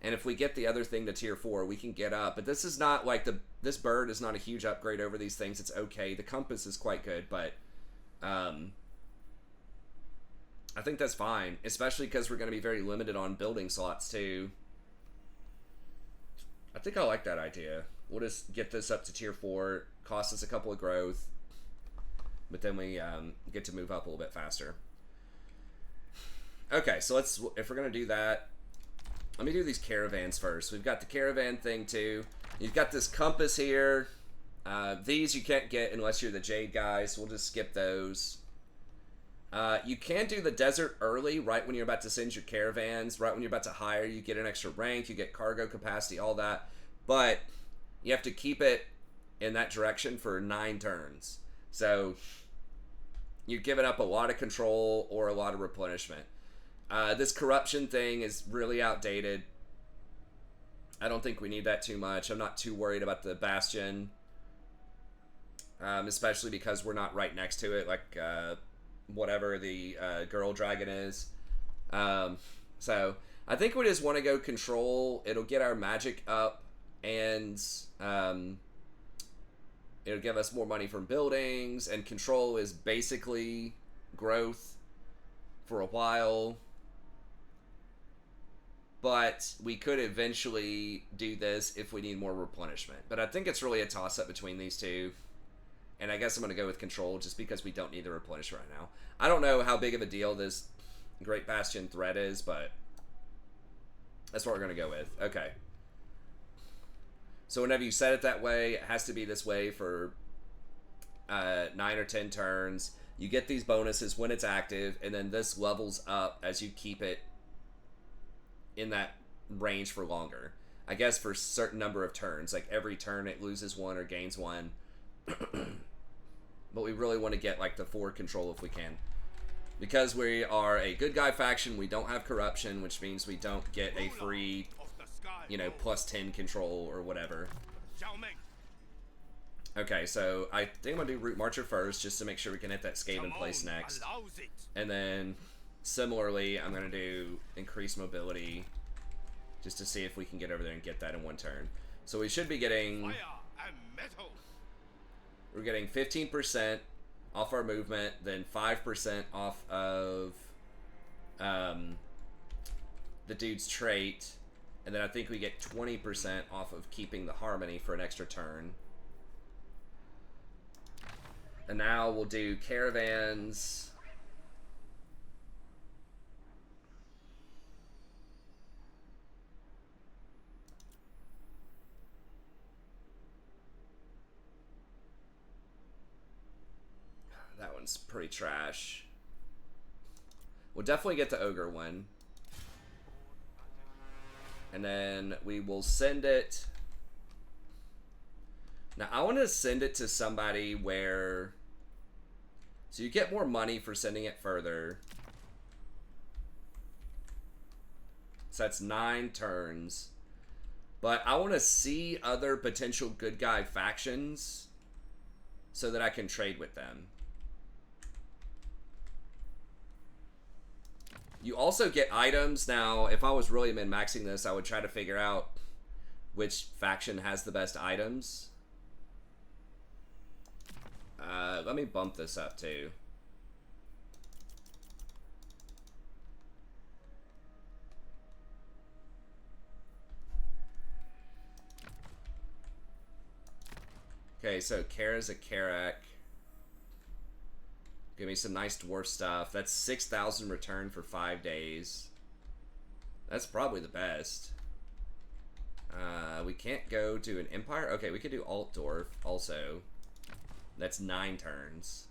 And if we get the other thing to tier 4, we can get up. But this is not like this bird is not a huge upgrade over these things. It's okay. The compass is quite good, but I think that's fine, especially because we're going to be very limited on building slots too. I think I like that idea. We'll just get this up to tier 4. Cost us a couple of growth, but then we get to move up a little bit faster. Okay, so if we're going to do that, let me do these caravans first. We've got the caravan thing too. You've got this compass here. These you can't get unless you're the Jade guy, so we'll just skip those. You can do the desert early, right when you're about to send your caravans, right when you're about to hire. You get an extra rank, you get cargo capacity, all that. But you have to keep it in that direction for 9 turns. So you're giving up a lot of control or a lot of replenishment. This corruption thing is really outdated. I don't think we need that too much. I'm not too worried about the bastion, especially because we're not right next to it, like whatever the girl dragon is. So I think we just want to go control. It'll get our magic up, and it'll give us more money from buildings, and control is basically growth for a while. But we could eventually do this if we need more replenishment. But I think it's really a toss-up between these two. And I guess I'm going to go with control just because we don't need the replenishment right now. I don't know how big of a deal this Great Bastion threat is, but that's what we're going to go with. Okay. So whenever you set it that way, it has to be this way for 9 or 10 turns. You get these bonuses when it's active, and then this levels up as you keep it in that range for longer. I guess for a certain number of turns. Like every turn it loses one or gains one. But we really want to get like the forward control if we can. Because we are a good guy faction, we don't have corruption, which means we don't get a free, you know, plus 10 control or whatever. Zhao Ming. Okay, so I think I'm going to do Route Marcher first, just to make sure we can hit that Skaven place next. Allows it. And then, similarly, I'm going to do Increase Mobility, just to see if we can get over there and get that in one turn. So we should be getting... Fire and metal. We're getting 15% off our movement, then 5% off of the dude's trait, and then I think we get 20% off of keeping the harmony for an extra turn. And now we'll do caravans. That one's pretty trash. We'll definitely get the ogre one. And then we will send it. Now, I want to send it to somebody where... So you get more money for sending it further. So that's 9 turns. But I want to see other potential good guy factions so that I can trade with them. You also get items. Now, if I was really min-maxing this, I would try to figure out which faction has the best items. Let me bump this up too. Okay, so Kara's a Karak. Give me some nice dwarf stuff. That's 6,000 return for 5 days. That's probably the best. We can't go to an Empire? Okay, we could do Altdorf also. That's 9 turns.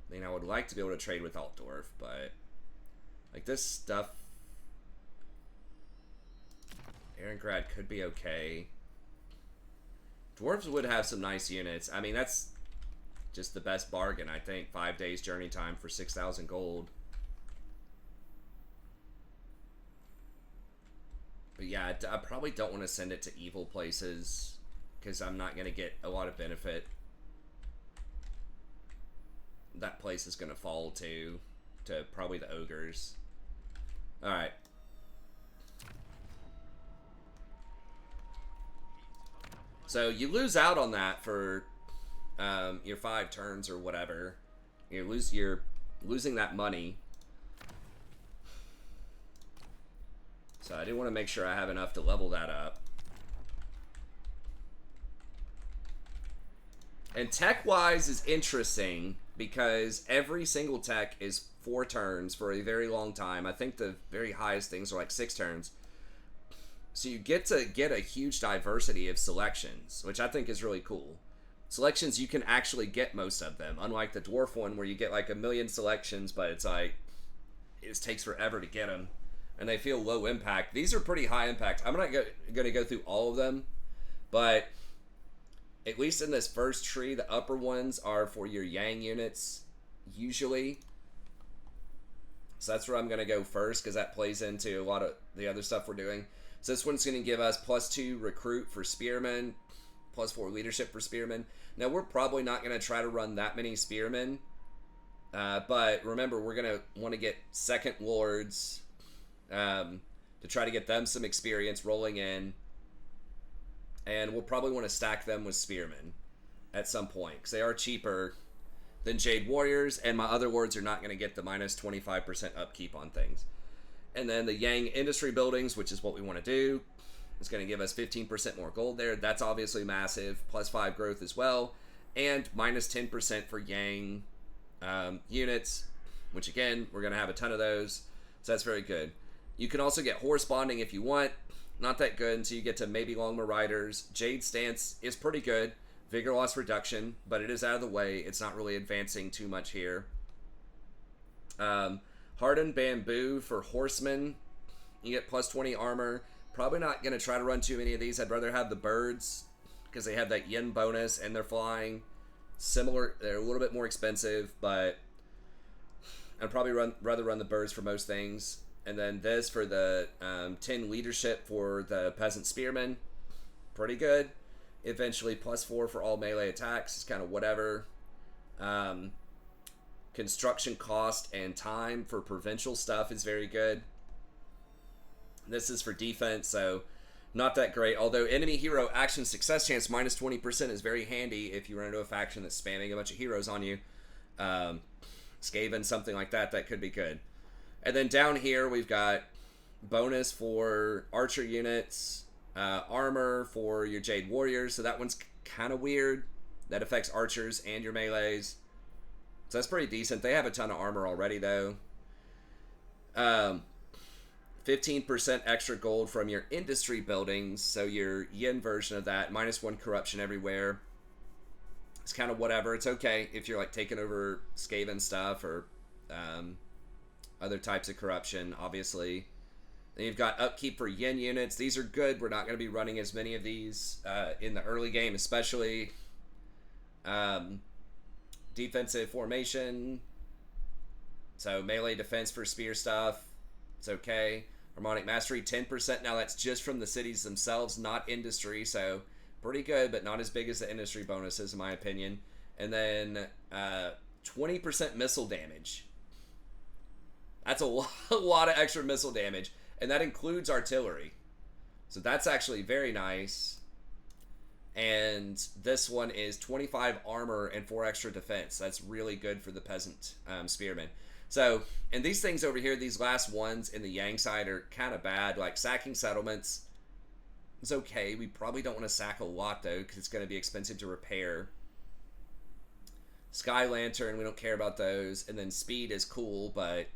I mean, I would like to be able to trade with Altdorf, but... Like, this stuff... Ehrengrad could be okay. Dwarves would have some nice units. I mean, that's just the best bargain, I think. 5 days journey time for 6,000 gold. But yeah, I probably don't want to send it to evil places, because I'm not going to get a lot of benefit. That place is going to fall to probably the ogres. Alright. So you lose out on that for your 5 turns or whatever. You're losing that money. So I do want to make sure I have enough to level that up. And tech-wise is interesting because every single tech is 4 turns for a very long time. I think the very highest things are like 6 turns. So you get to get a huge diversity of selections, which I think is really cool. Selections, you can actually get most of them, unlike the dwarf one where you get like 1,000,000 selections, but it's like, it just takes forever to get them. And they feel low impact. These are pretty high impact. I'm not going to go through all of them, but at least in this first tree, the upper ones are for your Yang units, usually. So that's where I'm going to go first, because that plays into a lot of the other stuff we're doing. So this one's going to give us +2 recruit for spearmen, +4 leadership for spearmen. Now, we're probably not going to try to run that many spearmen, but remember, we're going to want to get second lords to try to get them some experience rolling in. And we'll probably want to stack them with spearmen at some point, because they are cheaper than Jade Warriors, and my other lords are not going to get the -25% upkeep on things. And then the Yang Industry Buildings, which is what we want to do, is going to give us 15% more gold there. That's obviously massive. +5 growth as well. And -10% for Yang units, which again, we're going to have a ton of those. So that's very good. You can also get horse bonding if you want. Not that good until you get to maybe Longma Riders. Jade Stance is pretty good. Vigor loss reduction, but it is out of the way. It's not really advancing too much here. Hardened Bamboo for Horsemen. You get plus 20 armor. Probably not going to try to run too many of these. I'd rather have the birds because they have that yen bonus and they're flying. Similar, they're a little bit more expensive, but I'd probably rather run the birds for most things. And then this for the 10 leadership for the peasant spearmen. Pretty good. Eventually plus 4 for all melee attacks. It's kind of whatever. Construction cost and time for provincial stuff is very good. This is for defense, so not that great. Although enemy hero action success chance minus 20% is very handy if you run into a faction that's spamming a bunch of heroes on you. Skaven, something like that, that could be good. And then down here we've got bonus for archer units, armor for your Jade Warriors, so that one's kind of weird. That affects archers and your melees. So that's pretty decent. They have a ton of armor already, though. 15% extra gold from your industry buildings, so your yen version of that. Minus 1 corruption everywhere. It's kind of whatever. It's okay if you're like taking over Skaven stuff or other types of corruption, obviously. Then you've got upkeep for yen units. These are good. We're not going to be running as many of these in the early game, especially. Defensive formation. So melee defense for spear stuff. It's okay. Harmonic mastery, 10%. Now that's just from the cities themselves, not industry. So pretty good, but not as big as the industry bonuses, in my opinion. And then 20% missile damage. That's a lot of extra missile damage. And that includes artillery. So that's actually very nice. And this one is 25 armor and 4 extra defense. That's really good for the peasant spearmen. So, and these things over here, these last ones in the Yang side are kind of bad. Like sacking settlements is okay. We probably don't want to sack a lot though, because it's going to be expensive to repair. Sky Lantern, we don't care about those. And then speed is cool, but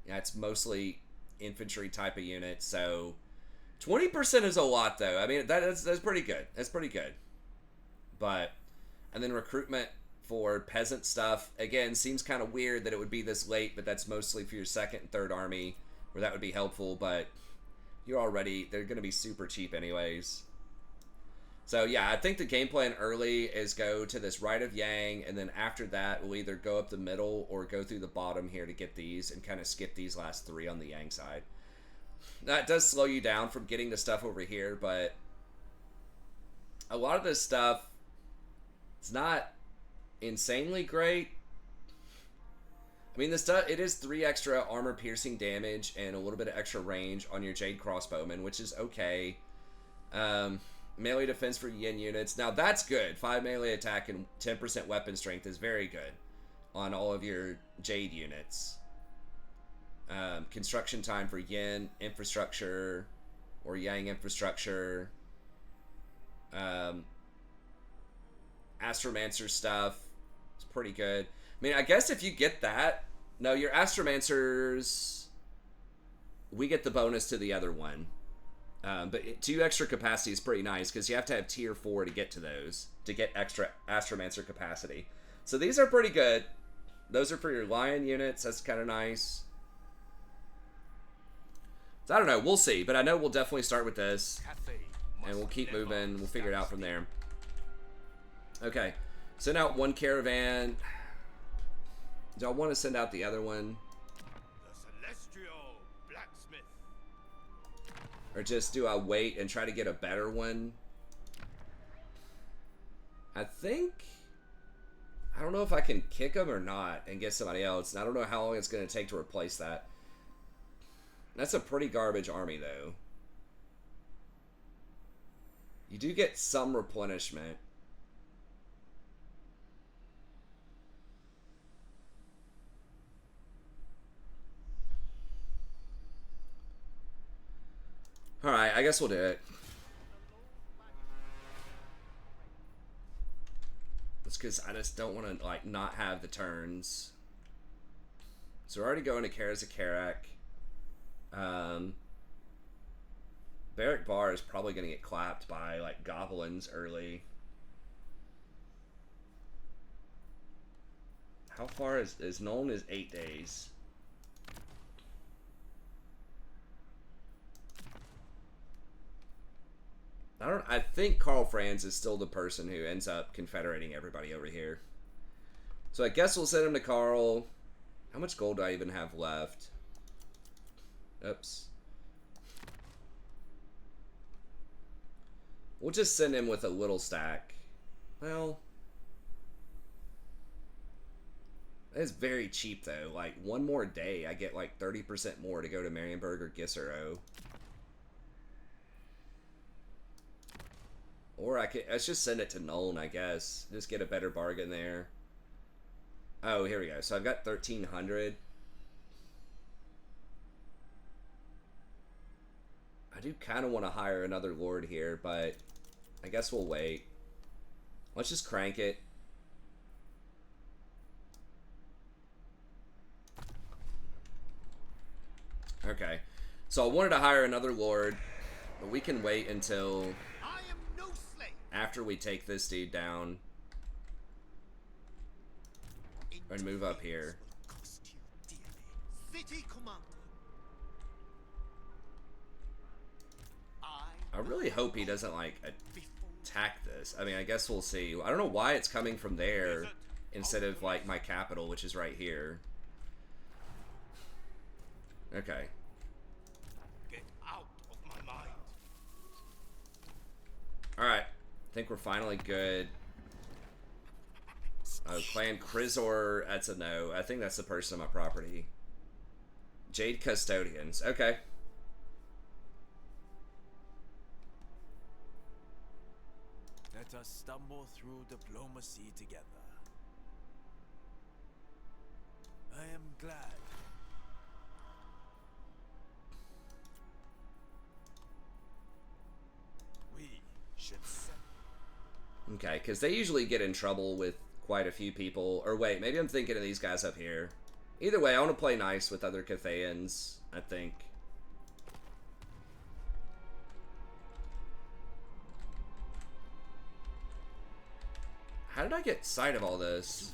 yeah, it's mostly infantry type of unit. So 20% is a lot though. I mean, that's pretty good. That's pretty good. But, and then recruitment for peasant stuff, again, seems kind of weird that it would be this late, but that's mostly for your second and third army, where that would be helpful, but they're going to be super cheap anyways. So yeah, I think the game plan early is go to this Rite of Yang, and then after that, we'll either go up the middle or go through the bottom here to get these, and kind of skip these last 3 on the Yang side. That does slow you down from getting the stuff over here, but a lot of this stuff, it's not insanely great. I mean, this stuff, it is 3 extra armor piercing damage and a little bit of extra range on your Jade Crossbowmen, which is okay. Melee defense for yen units. Now that's good. 5 melee attack and 10% weapon strength is very good on all of your Jade units. Construction time for yen infrastructure or Yang infrastructure. Astromancer stuff. It's pretty good. I mean, I guess if you get that, no, your Astromancers, we get the bonus to the other one. But 2 extra capacity is pretty nice because you have to have tier 4 to get to those, to get extra Astromancer capacity. So these are pretty good. Those are for your Lion units. That's kind of nice. So I don't know. We'll see. But I know we'll definitely start with this. Cathay And we'll keep never moving. We'll figure it out from stand there. Okay. Send out 1 caravan. Do I want to send out the other one? The Celestial Blacksmith. Or just do I wait and try to get a better one? I think... I don't know if I can kick them or not and get somebody else. And I don't know how long it's going to take to replace that. That's a pretty garbage army, though. You do get some replenishment. Alright, I guess we'll do it. It's because I just don't want to, like, not have the turns. So we're already going to Karak. Barrack Bar is probably going to get clapped by, like, goblins early. How far is known as 8 days? I think Karl Franz is still the person who ends up confederating everybody over here. So I guess we'll send him to Karl. How much gold do I even have left? Oops. We'll just send him with a little stack. Well, it's very cheap though. Like one more day, I get like 30% more to go to Marienburg or Gissero. Or let's just send it to Nuln, I guess. Just get a better bargain there. Oh, here we go. So I've got 1,300. I do kind of want to hire another lord here, but I guess we'll wait. Let's just crank it. Okay. So I wanted to hire another lord, but we can wait until after we take this dude down and move up here. City commander. I really hope he doesn't like attack this. I mean, I guess we'll see. I don't know why it's coming from there instead of like my capital, which is right here. Okay. Get out of my mind. Alright. I think we're finally good. Oh, Clan Krizor, that's a no. I think that's the person on my property. Jade Custodians. Okay. Let us stumble through diplomacy together. I am glad. We should set. Okay, because they usually get in trouble with quite a few people. Or wait, maybe I'm thinking of these guys up here. Either way, I want to play nice with other Cathayans, I think. How did I get sight of all this?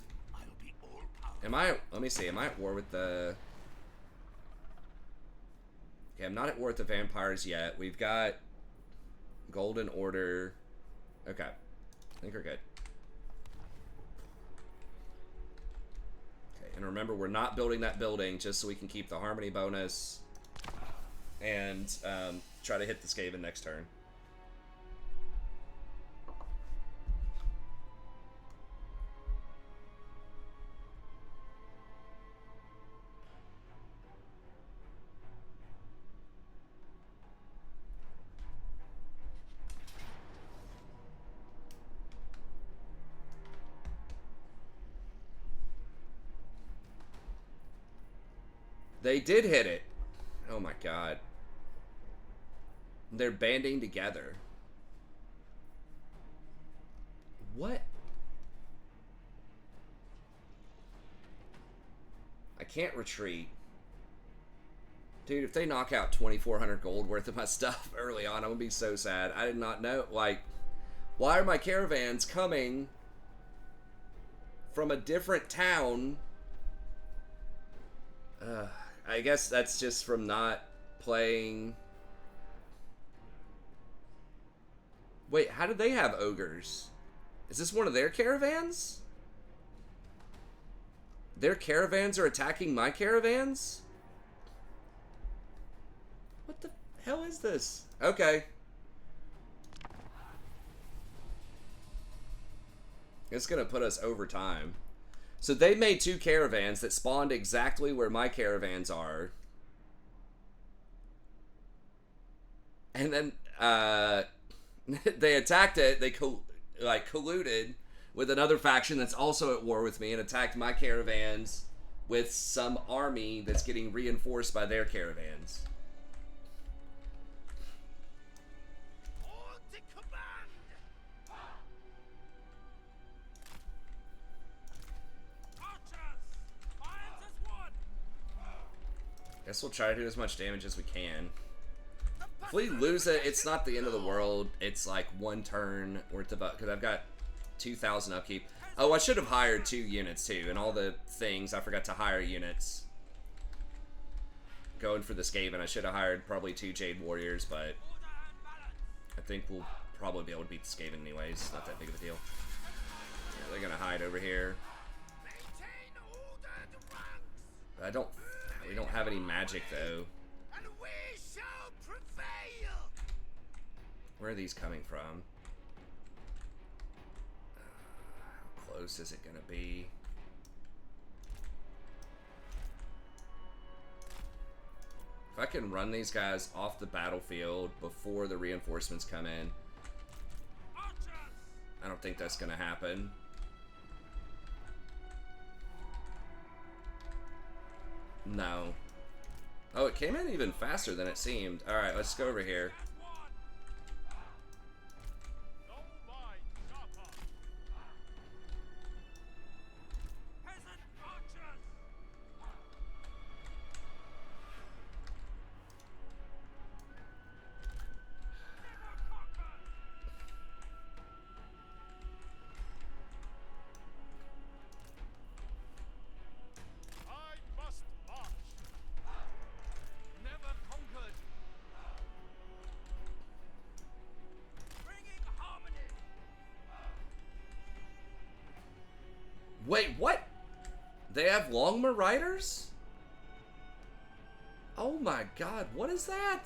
Am I, let me see, am I at war with the... Okay, I'm not at war with the vampires yet. We've got Golden Order. Okay, I think we're good. Okay, and remember, we're not building that building just so we can keep the harmony bonus and try to hit the Skaven next turn. They did hit it. Oh my god. They're banding together. What? I can't retreat. Dude, if they knock out 2,400 gold worth of my stuff early on, I'm gonna be so sad. I did not know. Like, why are my caravans coming from a different town? I guess that's just from not playing. Wait, how did they have ogres? Is this one of their caravans? Their caravans are attacking my caravans? What the hell is this? Okay. It's gonna put us over time. So they made 2 caravans that spawned exactly where my caravans are. And then they attacked it. They colluded with another faction that's also at war with me and attacked my caravans with some army that's getting reinforced by their caravans. On to command. Archers, fires as one. Guess we'll try to do as much damage as we can. If we lose it, it's not the end of the world. It's like 1 turn worth of... Because I've got 2,000 upkeep. Oh, I should have hired 2 units too, and all the things I forgot to hire units. Going for the Skaven, I should have hired probably 2 Jade Warriors, but I think we'll probably be able to beat the Skaven anyways. Not that big of a deal. Yeah, they're gonna hide over here. I don't. We don't have any magic though. And we shall prevail. Where are these coming from? How close is it gonna be? If I can run these guys off the battlefield before the reinforcements come in, I don't think that's gonna happen. No. Oh, it came in even faster than it seemed. Alright, let's go over here. Wait, what? They have Longmire Riders? Oh my god, what is that?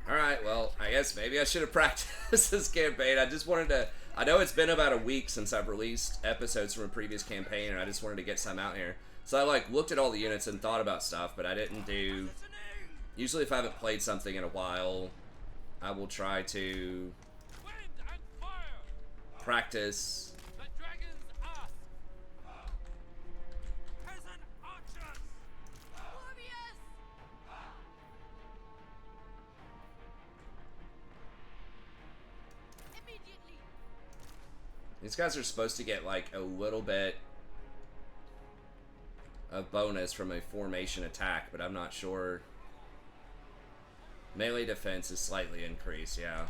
Alright, well, I guess maybe I should have practiced this campaign. I just wanted to... I know it's been about a week since I've released episodes from a previous campaign, and I just wanted to get some out here. So I, like, looked at all the units and thought about stuff, but I didn't do... Usually if I haven't played something in a while, I will try to practice. These guys are supposed to get like a little bit of bonus from a formation attack, but I'm not sure. Melee defense is slightly increased, yeah.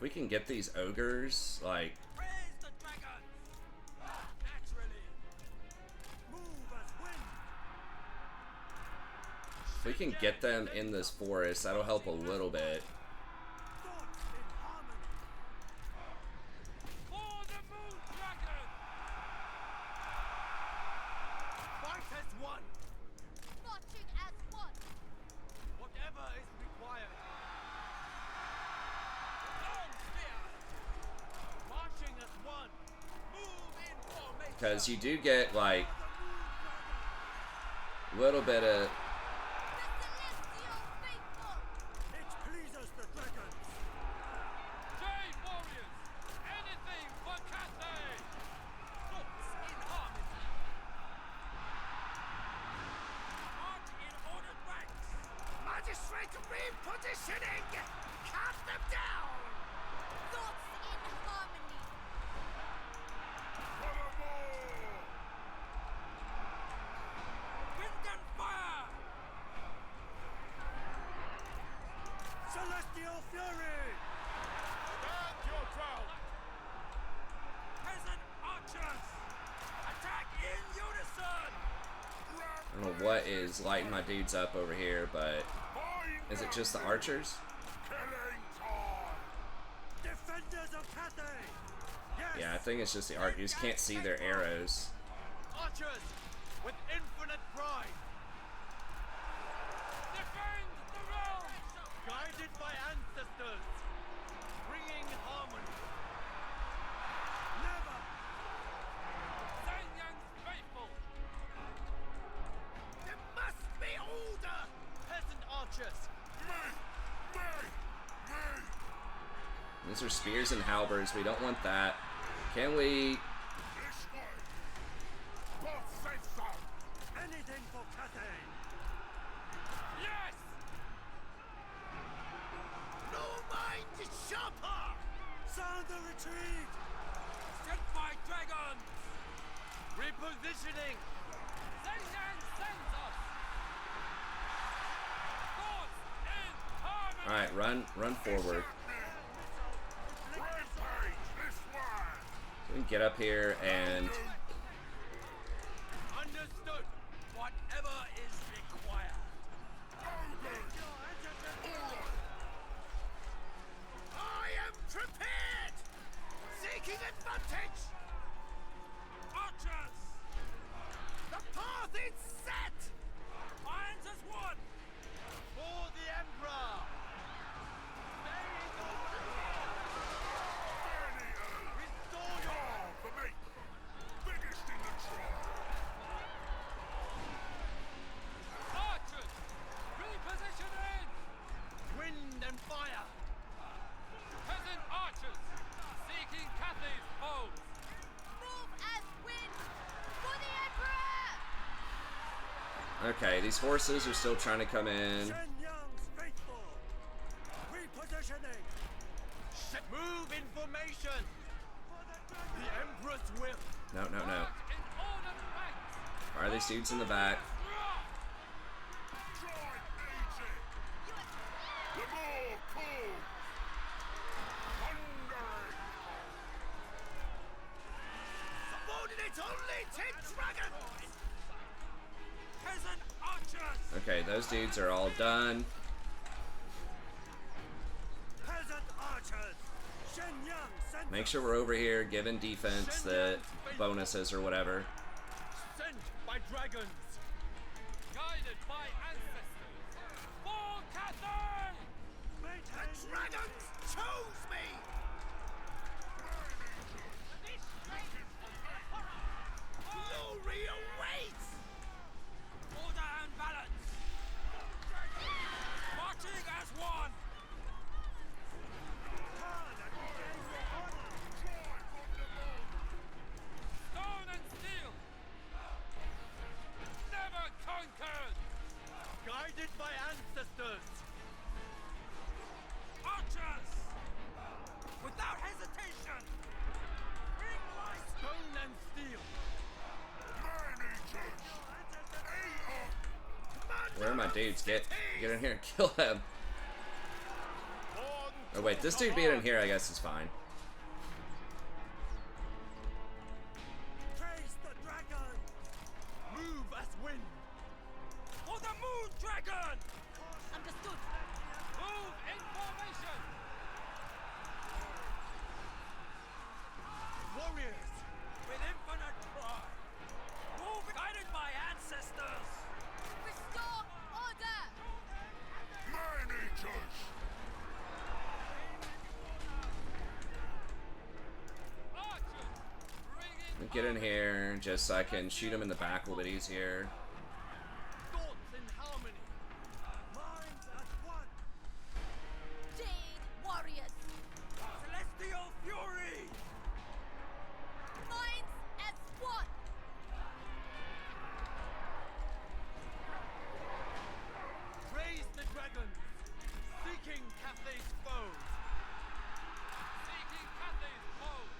We can get these ogres, like... If we can get them in this forest, that'll help a little bit. Because you do get, like, a little bit of... Jade Warriors! Anything for Cathay! Thoughts in harmony! March in ordered ranks! Magistrate repositioning! Cut them down! Thoughts in harmony. Wind and fire! Celestial fury! Stand your ground! Peasant archers! Attack in unison! I don't know what is lighting my dudes up over here, but... Is it just the archers? Defenders of Cathay! Yes! Yeah, I think it's just the archers. You just can't see their arrows. Archers with infinite pride! Defend the realm! Guided by ancestors! These are spears and halberds. We don't want that. Can we... This way. Both say so. Anything for Cathay! Yes! No mind is sharper! Sound the retreat! Sent by dragons! Repositioning! Satan sends us! Thoughts in harmony! Alright, run forward. Rampage this way! So we can get up here and... Understood! Whatever is required! I am prepared! Seeking advantage! Archers! The path is set! Irons as one! For the Emperor! Restore your... For me! Biggest in the tribe! Archers! Repositioning! Wind and fire! Peasant archers! Seeking Cathay's foes! Move as wind for the Emperor! Okay, these forces are still trying to come in. Shen Yang's faithful! Repositioning! Move in formation! The Emperor's will! No. In ordered ranks! Fire these dudes in the back. Drive easy! The more cool! Thundering! Subordinate only 10 dragons! Peasant archers! Okay, those dudes are all done. Peasant archers! Shen Yang sent Make sure we're over here giving defense the bonuses or whatever. sent by dragons! Guided by ancestors! For Cathay! The dragons chose me! Glory awaits! Order and balance! Marching as one! Stone and steel! Never conquered! Guided by ancestors! Archers! Without hesitation! Bring light! Stone and steel! Man-eaters! Where are my dudes? Get in here and kill them. Oh wait, this dude being in here I guess is fine. Praise the dragon! Move as wind! For the moon dragon! Understood. Move in formation! Warriors! With infinite pride! Move guided by ancestors! Restore order. Man-eaters! Archers! Bring in Get in here just so I can shoot him in the back a little bit easier. Thoughts in harmony! Minds as one! Jade warriors. celestial fury! Minds as one. Praise the dragons! Seeking Cathay's foes! Seeking Cathay's foes!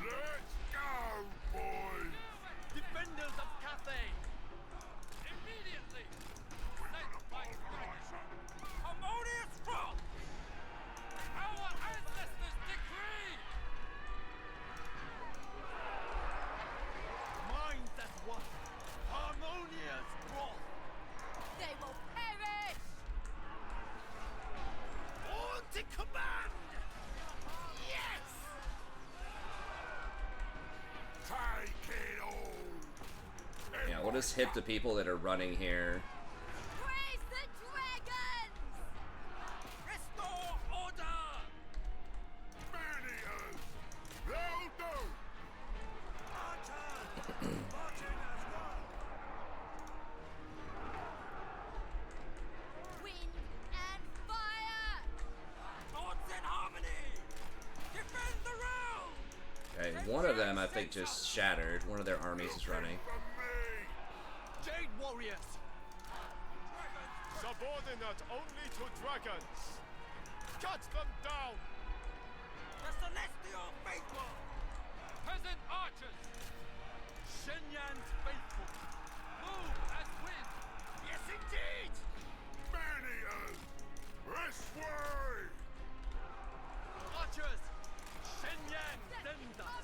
Let's go, boys! Defenders of Cathay! Immediately! Sent by dragon! Harmonious front! Our ancestors decree! Minds as one! Harmonious wrath! They will perish. On to command! Yes! Take it all! Yeah, we'll just hit the people that are running here. Praise the dragons. Restore order! Man-eaters! They'll do! Archers! Marching as one! Wind and fire. Thoughts in harmony! one of them, I think, just shattered. One of their armies is running. Jade warriors! Subordinate only to dragons. Cut them down. The celestial faithful! Peasant archers! Shenyan's faithful! Move and win! Yes, indeed! Manias, this way. Archers! Shenyan Zenda!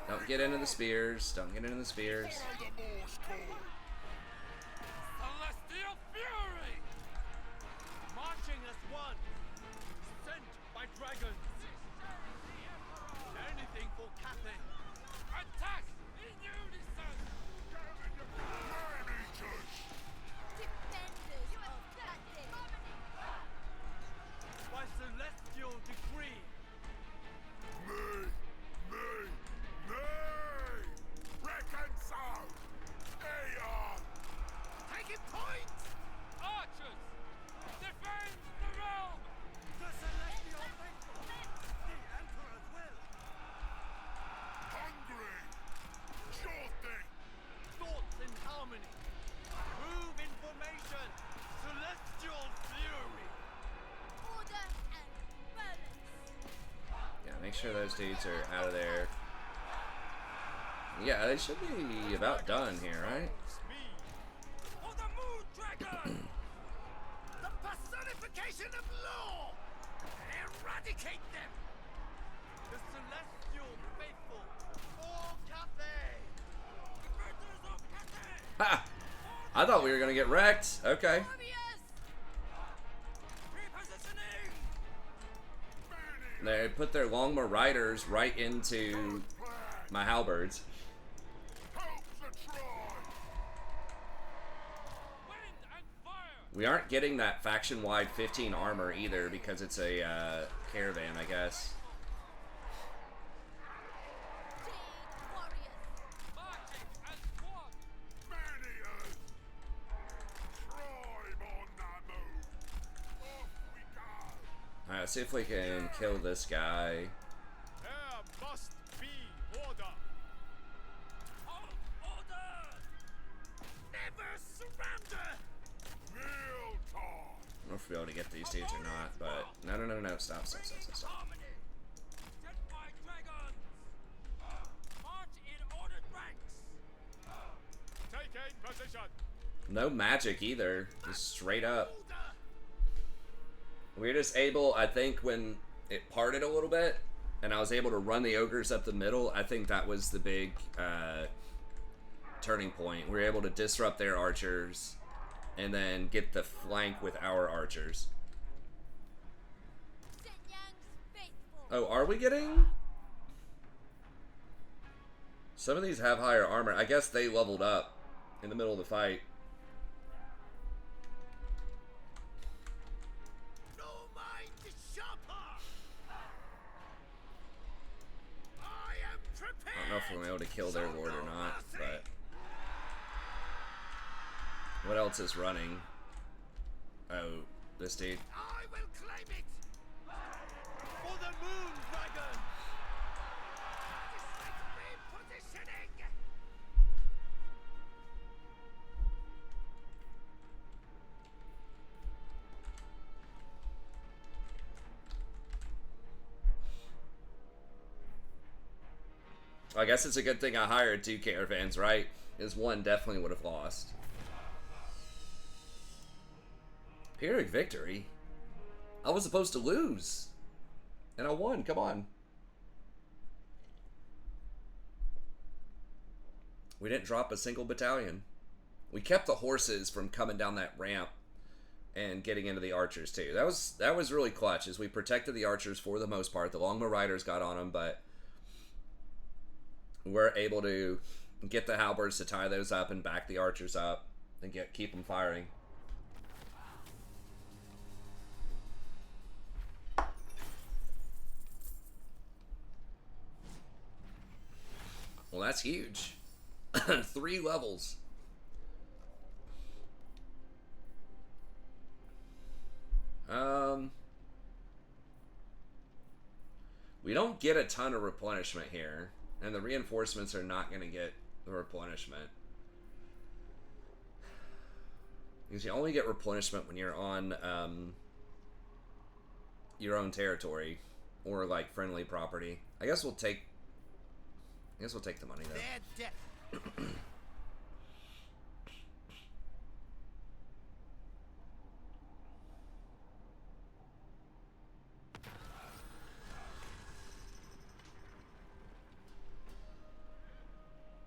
Don't get into the spears. Don't get into the spears. Celestial fury! Marching as one! Sent by dragons! Anything for Cathay! Attack in unison! Defenders of Cathay. By celestial decree! Reconcile. Aeon. Taking point! Archers! Defend the realm! The celestial faithful! The Emperor's will! Hungry. Sure thing. Thoughts in harmony! Move in formation! Celestial fury! Order and balance. Yeah, make sure those dudes are out of there. Yeah, they should be about done here, right? Speed. For the moon dragon! The personification of law! Eradicate them! The celestial faithful! For Cathay! Defenders of Cathay! Ha! I thought we were gonna get wrecked. Okay. Warriors! Repositioning! They put their Longma riders right into my halberds. Help the tribe. Wind and fire! We aren't getting that faction-wide 15 armor either because it's a caravan, I guess. Jade warriors! Marching as one! Manias. Tribe on the move. Off we go. Alright, let's see if we can kill this guy. There must be order. Hold order! Never surrender! Meal time. I don't know if we'll be able to get these dudes or not, but... No, no, no, no, stop, stop, stop, stop, stop. Harmony! Sent by dragons! March in ordered ranks! Taking position. No magic either. Just straight up. Order! We're just able, I think, when it parted a little bit, and I was able to run the ogres up the middle, I think that was the big turning point. We were able to disrupt their archers, and then get the flank with our archers. Shenyang's faithful. Oh, are we getting? Some of these have higher armor. I guess they leveled up in the middle of the fight. No mind is sharper! I am prepared! I don't know if we're able to kill their lord or not, but... What else is running? Oh, this dude. I will claim it! For the moon dragon! Repositioning! I guess it's a good thing I hired 2 caravans, right? Because one definitely would have lost. Pyrrhic victory? I was supposed to lose. And I won, come on. We didn't drop a single battalion. We kept the horses from coming down that ramp and getting into the archers too. That was really clutch, as we protected the archers for the most part. The Longbow Riders got on them, but we're able to get the halberds to tie those up and back the archers up and keep them firing. Well, that's huge. 3 levels. We don't get a ton of replenishment here, and the reinforcements are not going to get the replenishment. Because you only get replenishment when you're on your own territory or like friendly property. I guess we'll take the money though. They're dead.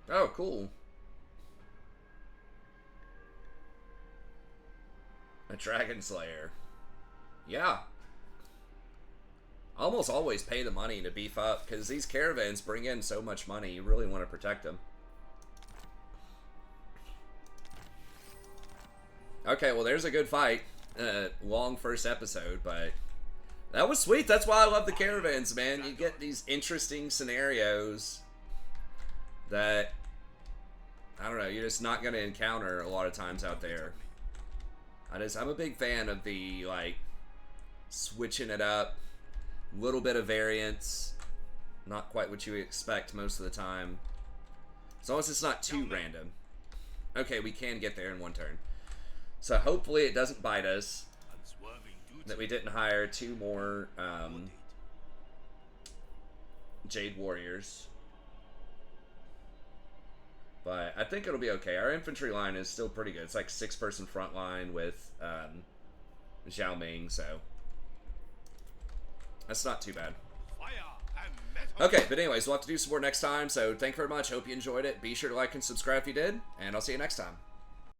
Oh, cool. A Dragon Slayer. Yeah. I almost always pay the money to beef up, because these caravans bring in so much money, you really want to protect them. Okay, well there's a good fight. Long first episode, but that was sweet. That's why I love the caravans, man. You get these interesting scenarios that, I don't know, you're just not going to encounter a lot of times out there. I'm a big fan of the, like, switching it up, little bit of variance, not quite what you expect most of the time, as long as it's not too random. Okay, we can get there in one turn. So hopefully it doesn't bite us, that we didn't hire 2 more Jade Warriors. But I think it'll be okay. Our infantry line is still pretty good. It's like 6-person front line with Zhao Ming, so that's not too bad. Okay, but anyways, we'll have to do some more next time. So thank you very much. Hope you enjoyed it. Be sure to like and subscribe if you did, and I'll see you next time.